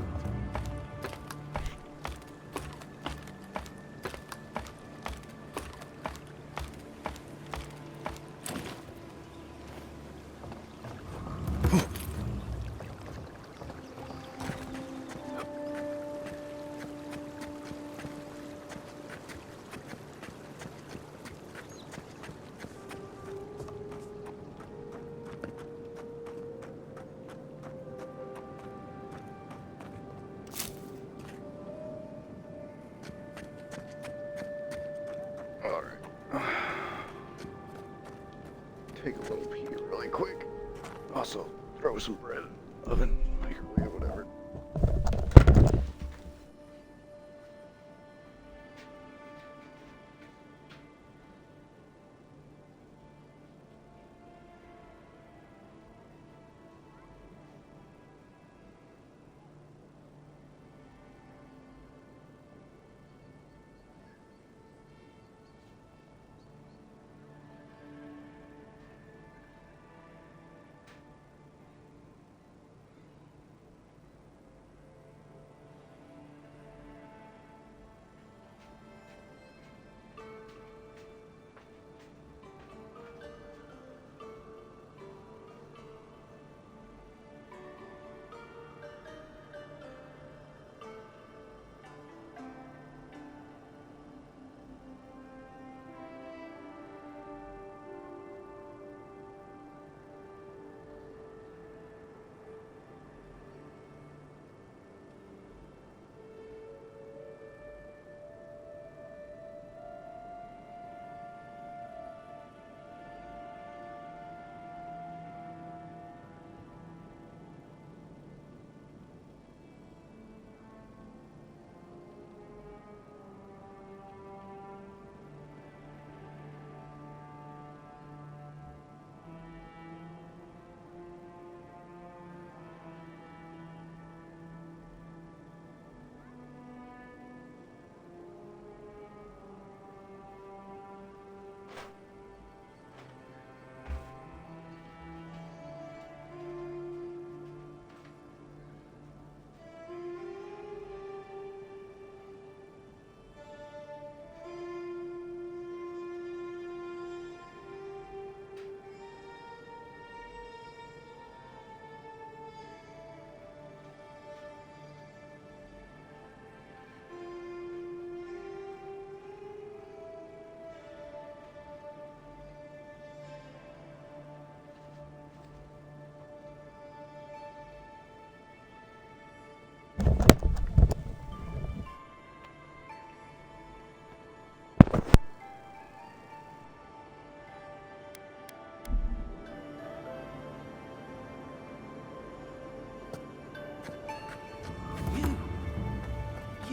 Take a little pee really quick. Also, throw some bread in the oven, microwave, whatever.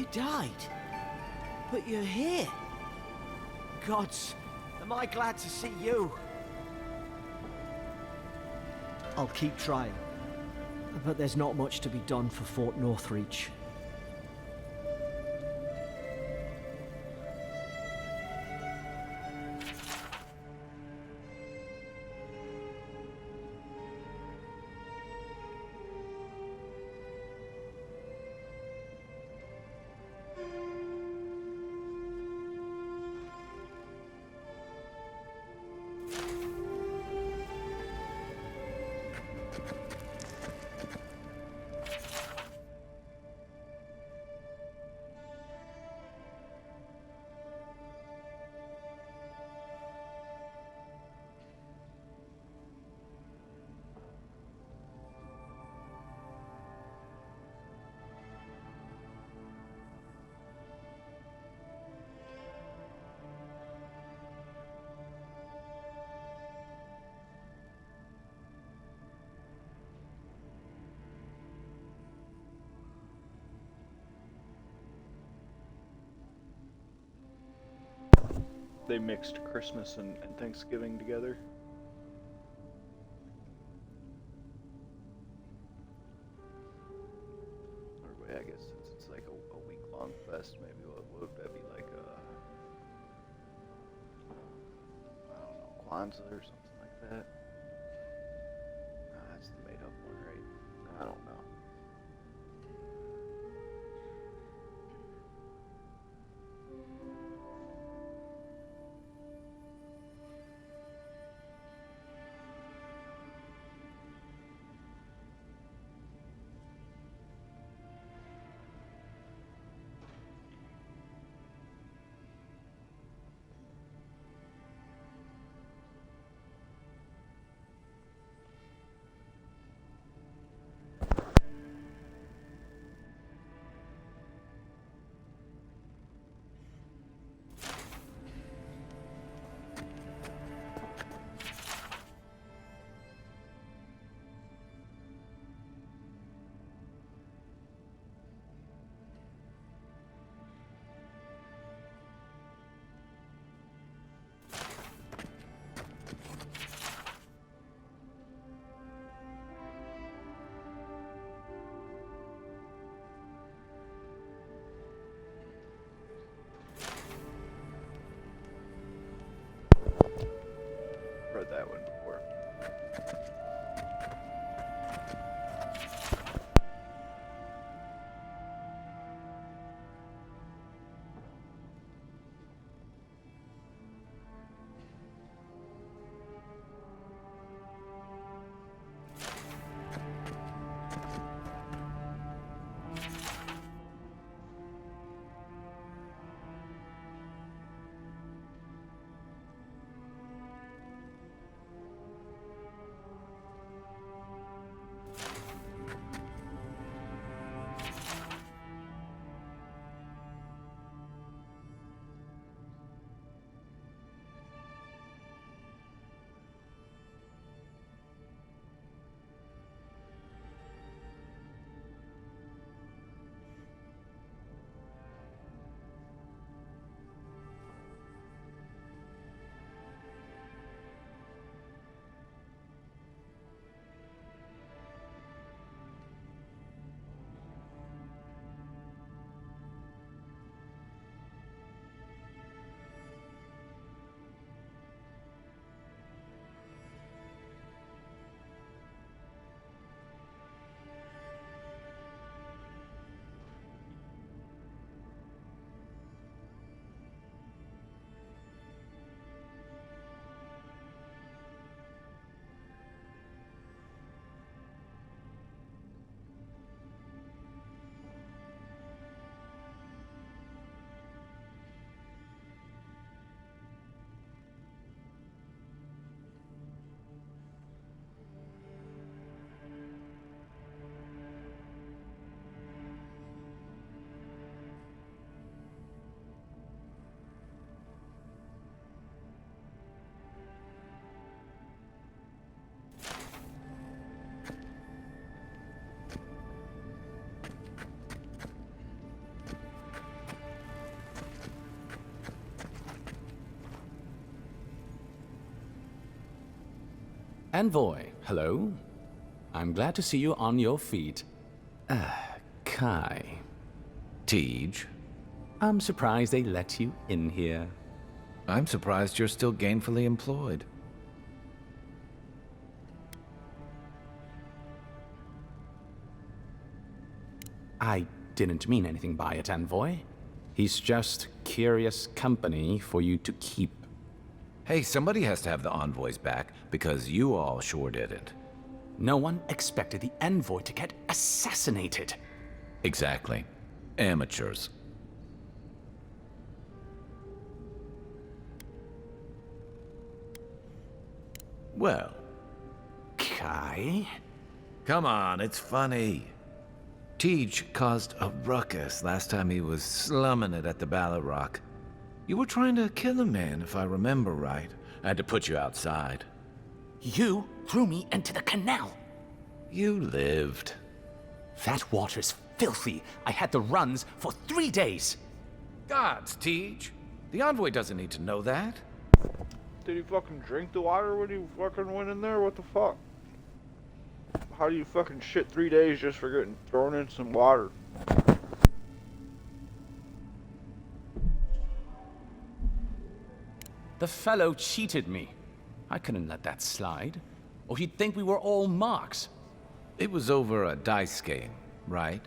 You died. But you're here. Gods, am I glad to see you. I'll keep trying. But there's not much to be done for Fort Northreach. They mixed Christmas and Thanksgiving together. Or wait, I guess since it's like a week-long fest, maybe what would that be like I don't know, Kwanzaa or something like that? Nah, that's the made-up one, right? I don't know. Envoy, hello. I'm glad to see you on your feet. Kai. Tej. I'm surprised they let you in here. I'm surprised you're still gainfully employed. I didn't mean anything by it, Envoy. He's just curious company for you to keep. Hey, somebody has to have the envoys back, because you all sure didn't. No one expected the Envoy to get assassinated. Exactly. Amateurs. Well. Kai? Come on, it's funny. Tej caused a ruckus last time he was slumming it at the Ballarrock. You were trying to kill a man, if I remember right. I had to put you outside. You threw me into the canal. You lived. That water's filthy. I had the runs for 3 days. Gods, Tej. The envoy doesn't need to know that. Did he fucking drink the water when he fucking went in there? What the fuck? How do you fucking shit 3 days just for getting thrown in some water? The fellow cheated me. I couldn't let that slide. Or he'd think we were all marks. It was over a dice game, right?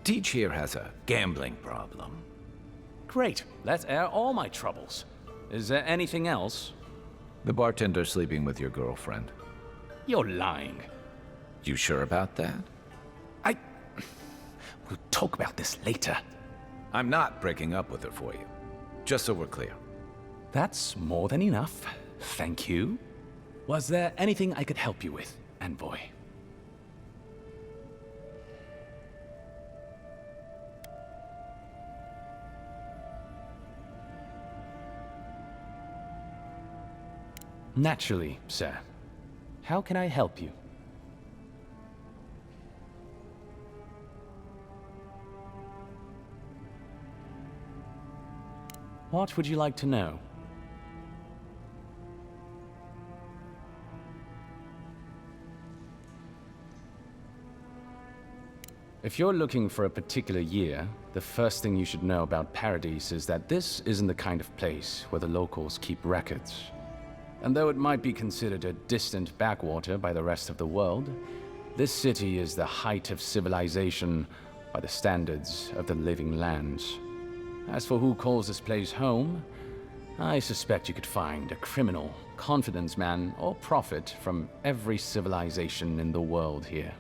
Tej here has a gambling problem. Great. Let's air all my troubles. Is there anything else? The bartender sleeping with your girlfriend. You're lying. You sure about that? We'll talk about this later. I'm not breaking up with her for you. Just so we're clear. That's more than enough. Thank you. Was there anything I could help you with, Envoy? Naturally, sir. How can I help you? What would you like to know? If you're looking for a particular year, the first thing you should know about Paradise is that this isn't the kind of place where the locals keep records. And though it might be considered a distant backwater by the rest of the world, this city is the height of civilization by the standards of the living lands. As for who calls this place home, I suspect you could find a criminal, confidence man, or prophet from every civilization in the world here.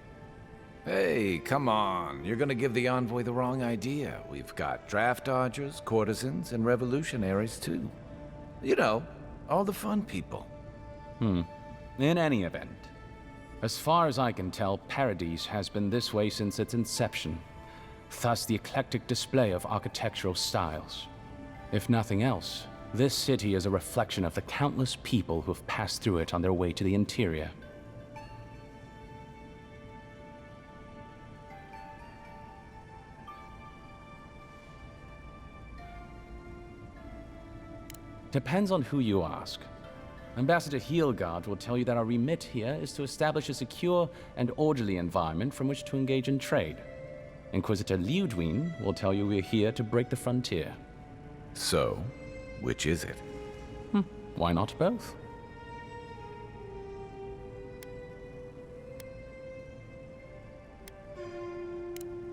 Hey, come on. You're gonna give the envoy the wrong idea. We've got draft dodgers, courtesans, and revolutionaries, too. You know, all the fun people. In any event, as far as I can tell, Paradise has been this way since its inception. Thus the eclectic display of architectural styles. If nothing else, this city is a reflection of the countless people who have passed through it on their way to the interior. Depends on who you ask. Ambassador Heelgard will tell you that our remit here is to establish a secure and orderly environment from which to engage in trade. Inquisitor Liudwin will tell you we're here to break the frontier. So, which is it? Why not both?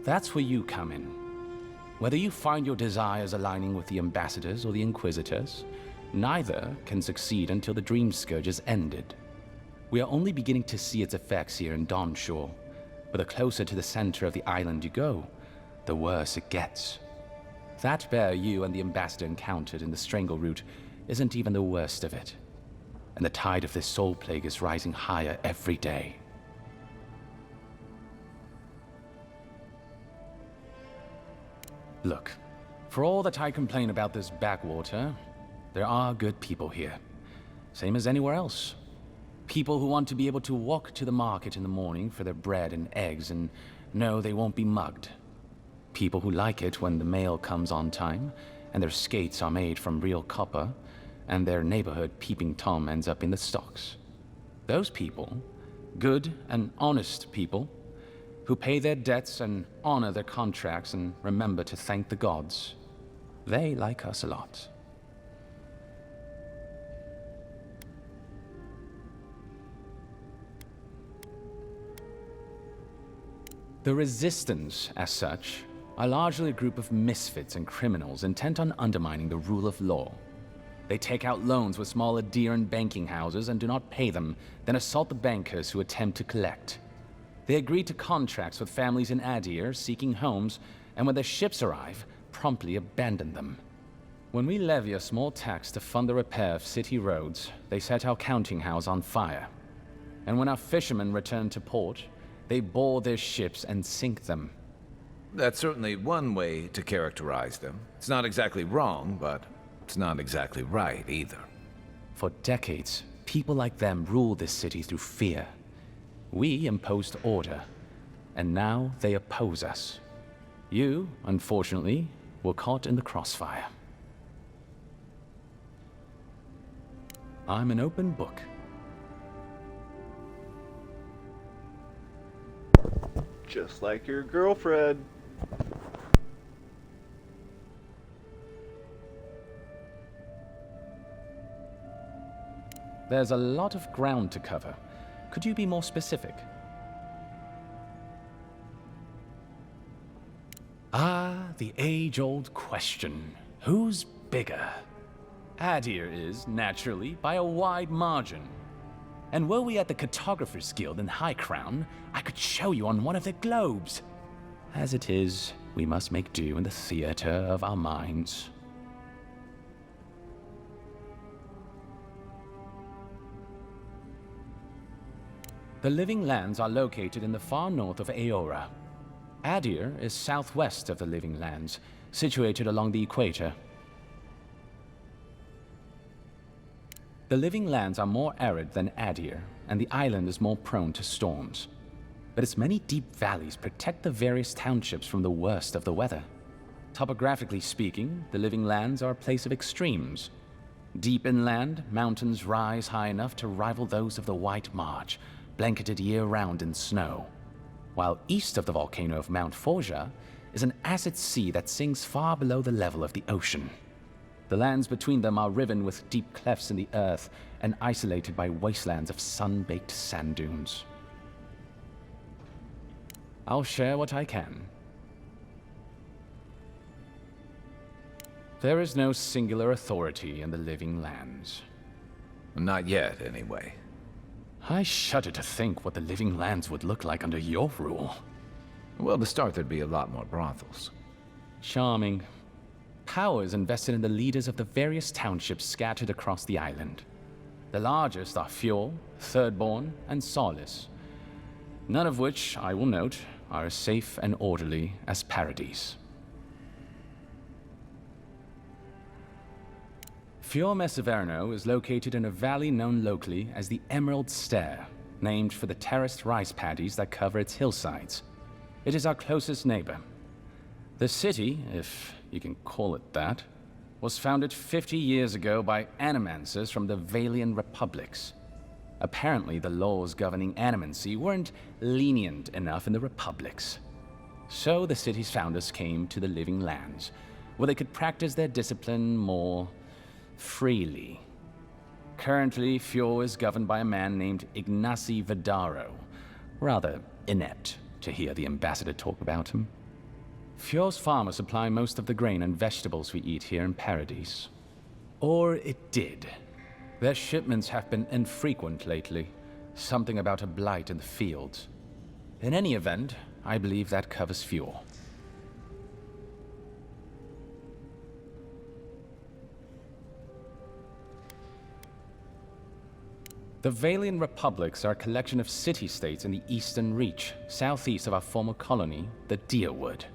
That's where you come in. Whether you find your desires aligning with the ambassadors or the inquisitors, neither can succeed until the Dream Scourge is ended. We are only beginning to see its effects here in Dawnshore, but the closer to the center of the island you go, the worse it gets. That bear you and the ambassador encountered in the Strangle Route isn't even the worst of it. And the tide of this soul plague is rising higher every day. Look, for all that I complain about this backwater, there are good people here. Same as anywhere else. People who want to be able to walk to the market in the morning for their bread and eggs and know they won't be mugged. People who like it when the mail comes on time, and their skates are made from real copper, and their neighborhood peeping Tom ends up in the stocks. Those people, good and honest people, who pay their debts and honor their contracts and remember to thank the gods, they like us a lot. The Resistance, as such, are largely a group of misfits and criminals intent on undermining the rule of law. They take out loans with small Adiran banking houses and do not pay them, then assault the bankers who attempt to collect. They agree to contracts with families in Adir seeking homes, and when their ships arrive, promptly abandon them. When we levy a small tax to fund the repair of city roads, they set our counting house on fire. And when our fishermen return to port, they board their ships and sink them. That's certainly one way to characterize them. It's not exactly wrong, but it's not exactly right either. For decades, people like them ruled this city through fear. We imposed order, and now they oppose us. You, unfortunately, were caught in the crossfire. I'm an open book. Just like your girlfriend. There's a lot of ground to cover. Could you be more specific? Ah, the age-old question. Who's bigger? Adir is, naturally, by a wide margin. And were we at the Cartographers Guild in High Crown, I could show you on one of the globes. As it is, we must make do in the theater of our minds. The Living Lands are located in the far north of Aora. Adir is southwest of the Living Lands, situated along the equator. The Living Lands are more arid than Adir, and the island is more prone to storms. But its many deep valleys protect the various townships from the worst of the weather. Topographically speaking, the Living Lands are a place of extremes. Deep inland, mountains rise high enough to rival those of the White March, blanketed year-round in snow, while east of the volcano of Mount Forja is an acid sea that sinks far below the level of the ocean. The lands between them are riven with deep clefts in the earth and isolated by wastelands of sun-baked sand dunes. I'll share what I can. There is no singular authority in the Living Lands. Not yet, anyway. I shudder to think what the Living Lands would look like under your rule. Well, to start, there'd be a lot more brothels. Charming. Power is invested in the leaders of the various townships scattered across the island. The largest are Fjord, Thirdborn, and Solace, none of which, I will note, are as safe and orderly as Paradise. Fjord Messaverno is located in a valley known locally as the Emerald Stair, named for the terraced rice paddies that cover its hillsides. It is our closest neighbor. The city, if you can call it that, was founded 50 years ago by animancers from the Valian Republics. Apparently, the laws governing animancy weren't lenient enough in the Republics. So the city's founders came to the Living Lands, where they could practice their discipline more freely. Currently, Fjord is governed by a man named Ignacy Vidaro. Rather inept to hear the ambassador talk about him. Fjord's farmers supply most of the grain and vegetables we eat here in Paradise. Or it did. Their shipments have been infrequent lately. Something about a blight in the fields. In any event, I believe that covers Fjord. The Valian Republics are a collection of city-states in the Eastern Reach, southeast of our former colony, the Deerwood.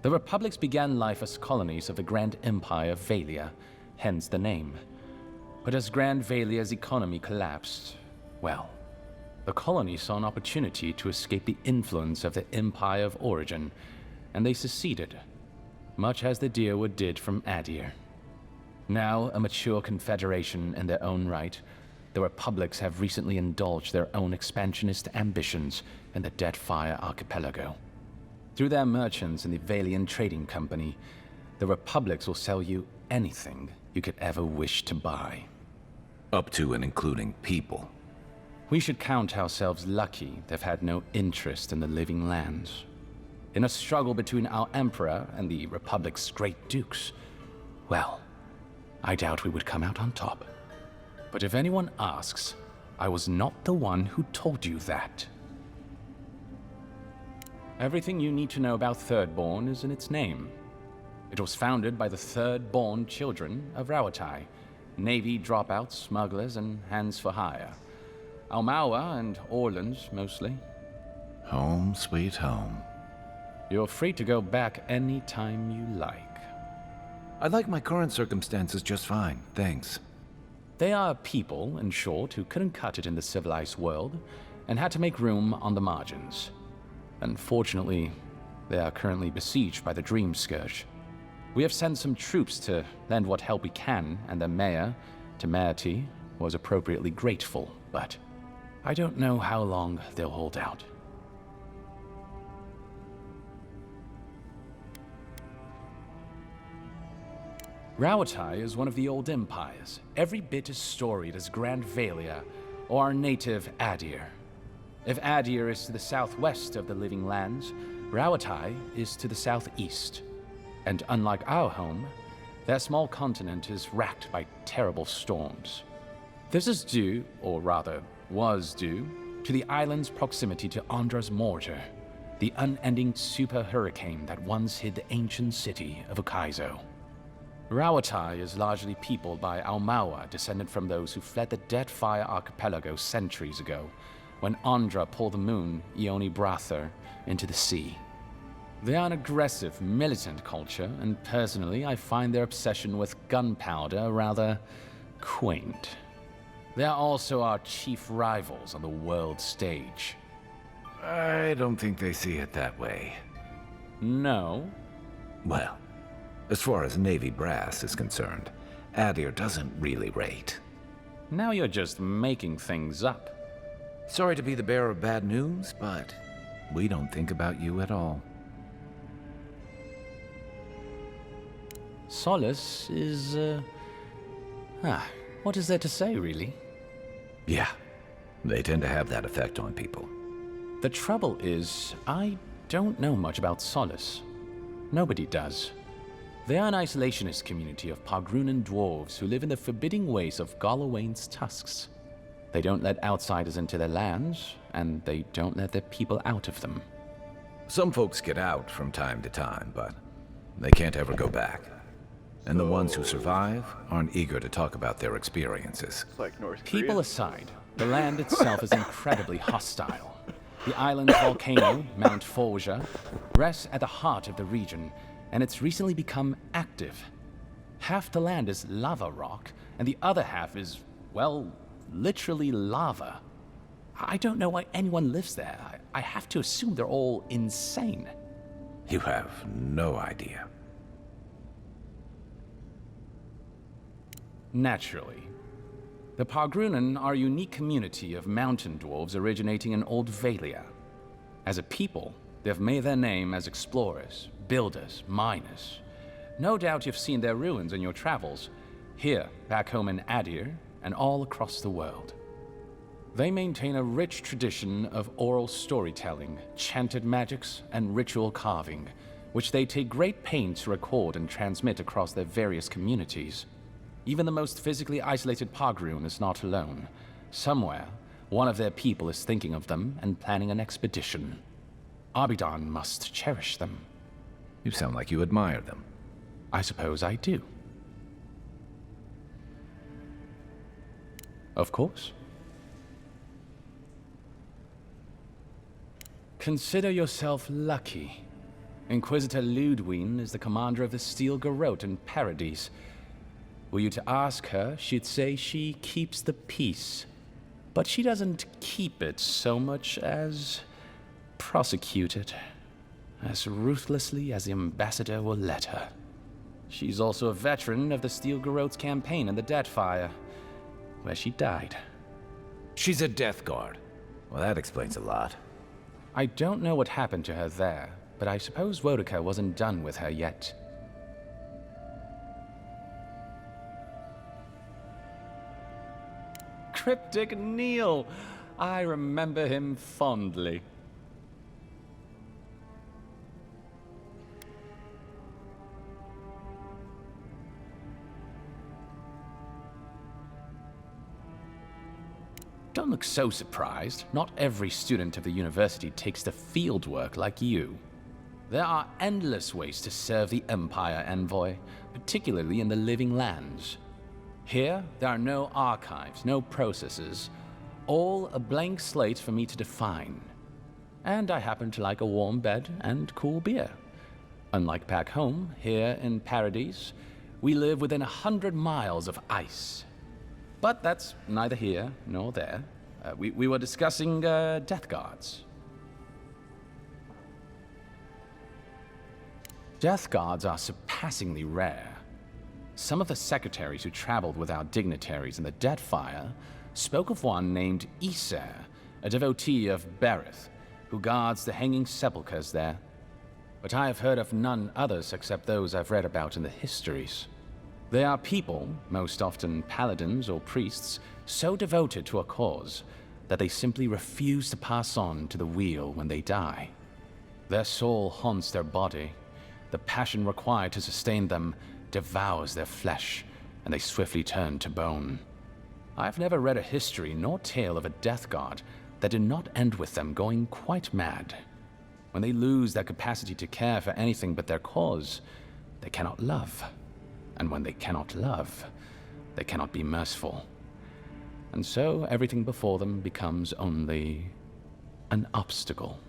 The Republics began life as colonies of the Grand Empire of Valia, hence the name. But as Grand Valia's economy collapsed, well, the colony saw an opportunity to escape the influence of the Empire of Origin, and they seceded, much as the Deerwood did from Adir. Now a mature confederation in their own right, the Republics have recently indulged their own expansionist ambitions in the Deadfire Archipelago. Through their merchants in the Valian Trading Company, the Republics will sell you anything you could ever wish to buy. Up to and including people. We should count ourselves lucky they've had no interest in the living lands. In a struggle between our Emperor and the Republic's great dukes, well, I doubt we would come out on top. But if anyone asks, I was not the one who told you that. Everything you need to know about Thirdborn is in its name. It was founded by the Thirdborn children of Rawatai, Navy dropouts, smugglers, and hands for hire. Almawa and Orleans, mostly. Home, sweet home. You're free to go back any time you like. I like my current circumstances just fine, thanks. They are people, in short, who couldn't cut it in the civilized world and had to make room on the margins. Unfortunately, they are currently besieged by the Dream Scourge. We have sent some troops to lend what help we can, and the mayor, Temerity, was appropriately grateful, but I don't know how long they'll hold out. Rawatai is one of the old empires, every bit as storied as Grand Valia or our native Adir. If Adir is to the southwest of the Living Lands, Rawatai is to the southeast. And unlike our home, their small continent is racked by terrible storms. This is due, or rather, was due, to the island's proximity to Andra's mortar, the unending super hurricane that once hid the ancient city of Ukaizo. Rawatai is largely peopled by Almawa, descended from those who fled the Deadfire Archipelago centuries ago, when Andra pulled the moon, Ioni Brather, into the sea. They are an aggressive, militant culture, and personally, I find their obsession with gunpowder rather quaint. They are also our chief rivals on the world stage. I don't think they see it that way. No? Well, as far as Navy brass is concerned, Adir doesn't really rate. Now you're just making things up. Sorry to be the bearer of bad news, but we don't think about you at all. Solace is, what is there to say, really? Yeah, they tend to have that effect on people. The trouble is, I don't know much about Solace. Nobody does. They are an isolationist community of Pagrunan dwarves who live in the forbidding ways of Galawain's tusks. They don't let outsiders into their lands, and they don't let their people out of them. Some folks get out from time to time, but they can't ever go back. And the ones who survive aren't eager to talk about their experiences. It's like North Korea. People aside, the land itself is incredibly hostile. The island's volcano, Mount Forja, rests at the heart of the region, and it's recently become active. Half the land is lava rock, and the other half is, well, literally lava. I don't know why anyone lives there. I have to assume they're all insane. You have no idea. Naturally. The Pagrunan are a unique community of mountain dwarves originating in Old Valia. As a people, they've made their name as explorers, builders, miners. No doubt you've seen their ruins in your travels, here, back home in Adir, and all across the world. They maintain a rich tradition of oral storytelling, chanted magics, and ritual carving, which they take great pains to record and transmit across their various communities. Even the most physically isolated Pagrun is not alone. Somewhere, one of their people is thinking of them and planning an expedition. Abidan must cherish them. You sound like you admire them. I suppose I do. Of course. Consider yourself lucky. Inquisitor Ludwine is the commander of the Steel Garrote in Paradise. Were you to ask her, she'd say she keeps the peace. But she doesn't keep it so much as prosecute it. As ruthlessly as the ambassador will let her. She's also a veteran of the Steel Garrote's campaign in the Deadfire, where she died. She's a Death Guard. Well, that explains a lot. I don't know what happened to her there, but I suppose Wodica wasn't done with her yet. Cryptic Neil! I remember him fondly. Don't look so surprised. Not every student of the university takes the field work like you. There are endless ways to serve the Empire, Envoy, particularly in the Living Lands. Here, there are no archives, no processes, all a blank slate for me to define. And I happen to like a warm bed and cool beer. Unlike back home, here in Paradise, we live within 100 miles of ice. But that's neither here nor there. We were discussing Death Guards. Death Guards are surpassingly rare. Some of the secretaries who traveled with our dignitaries in the Deadfire spoke of one named Iser, a devotee of Berith, who guards the hanging sepulchres there. But I have heard of none others except those I've read about in the histories. They are people, most often paladins or priests, so devoted to a cause that they simply refuse to pass on to the wheel when they die. Their soul haunts their body. The passion required to sustain them devours their flesh, and they swiftly turn to bone. I've never read a history nor tale of a death guard that did not end with them going quite mad. When they lose their capacity to care for anything but their cause, they cannot love. And when they cannot love, they cannot be merciful. And so everything before them becomes only an obstacle.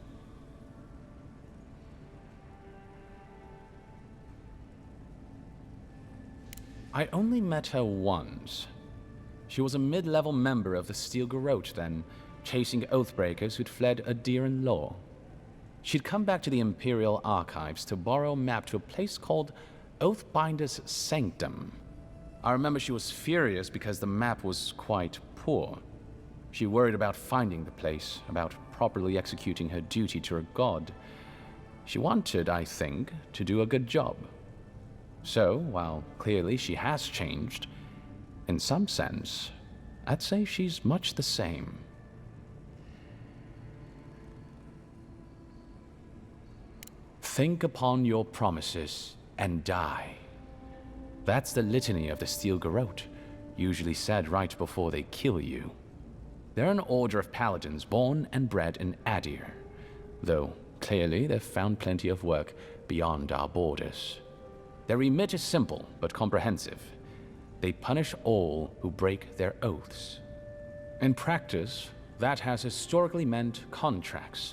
I only met her once. She was a mid-level member of the Steel Garrote then, chasing oathbreakers who'd fled Adiran law. She'd come back to the Imperial Archives to borrow a map to a place called Oathbinder's Sanctum. I remember she was furious because the map was quite poor. She worried about finding the place, about properly executing her duty to her god. She wanted, I think, to do a good job. So, while clearly she has changed, in some sense, I'd say she's much the same. Think upon your promises and die. That's the litany of the Steel Garrote, usually said right before they kill you. They're an order of paladins born and bred in Adir, though clearly they've found plenty of work beyond our borders. Their remit is simple but comprehensive. They punish all who break their oaths. In practice, that has historically meant contracts.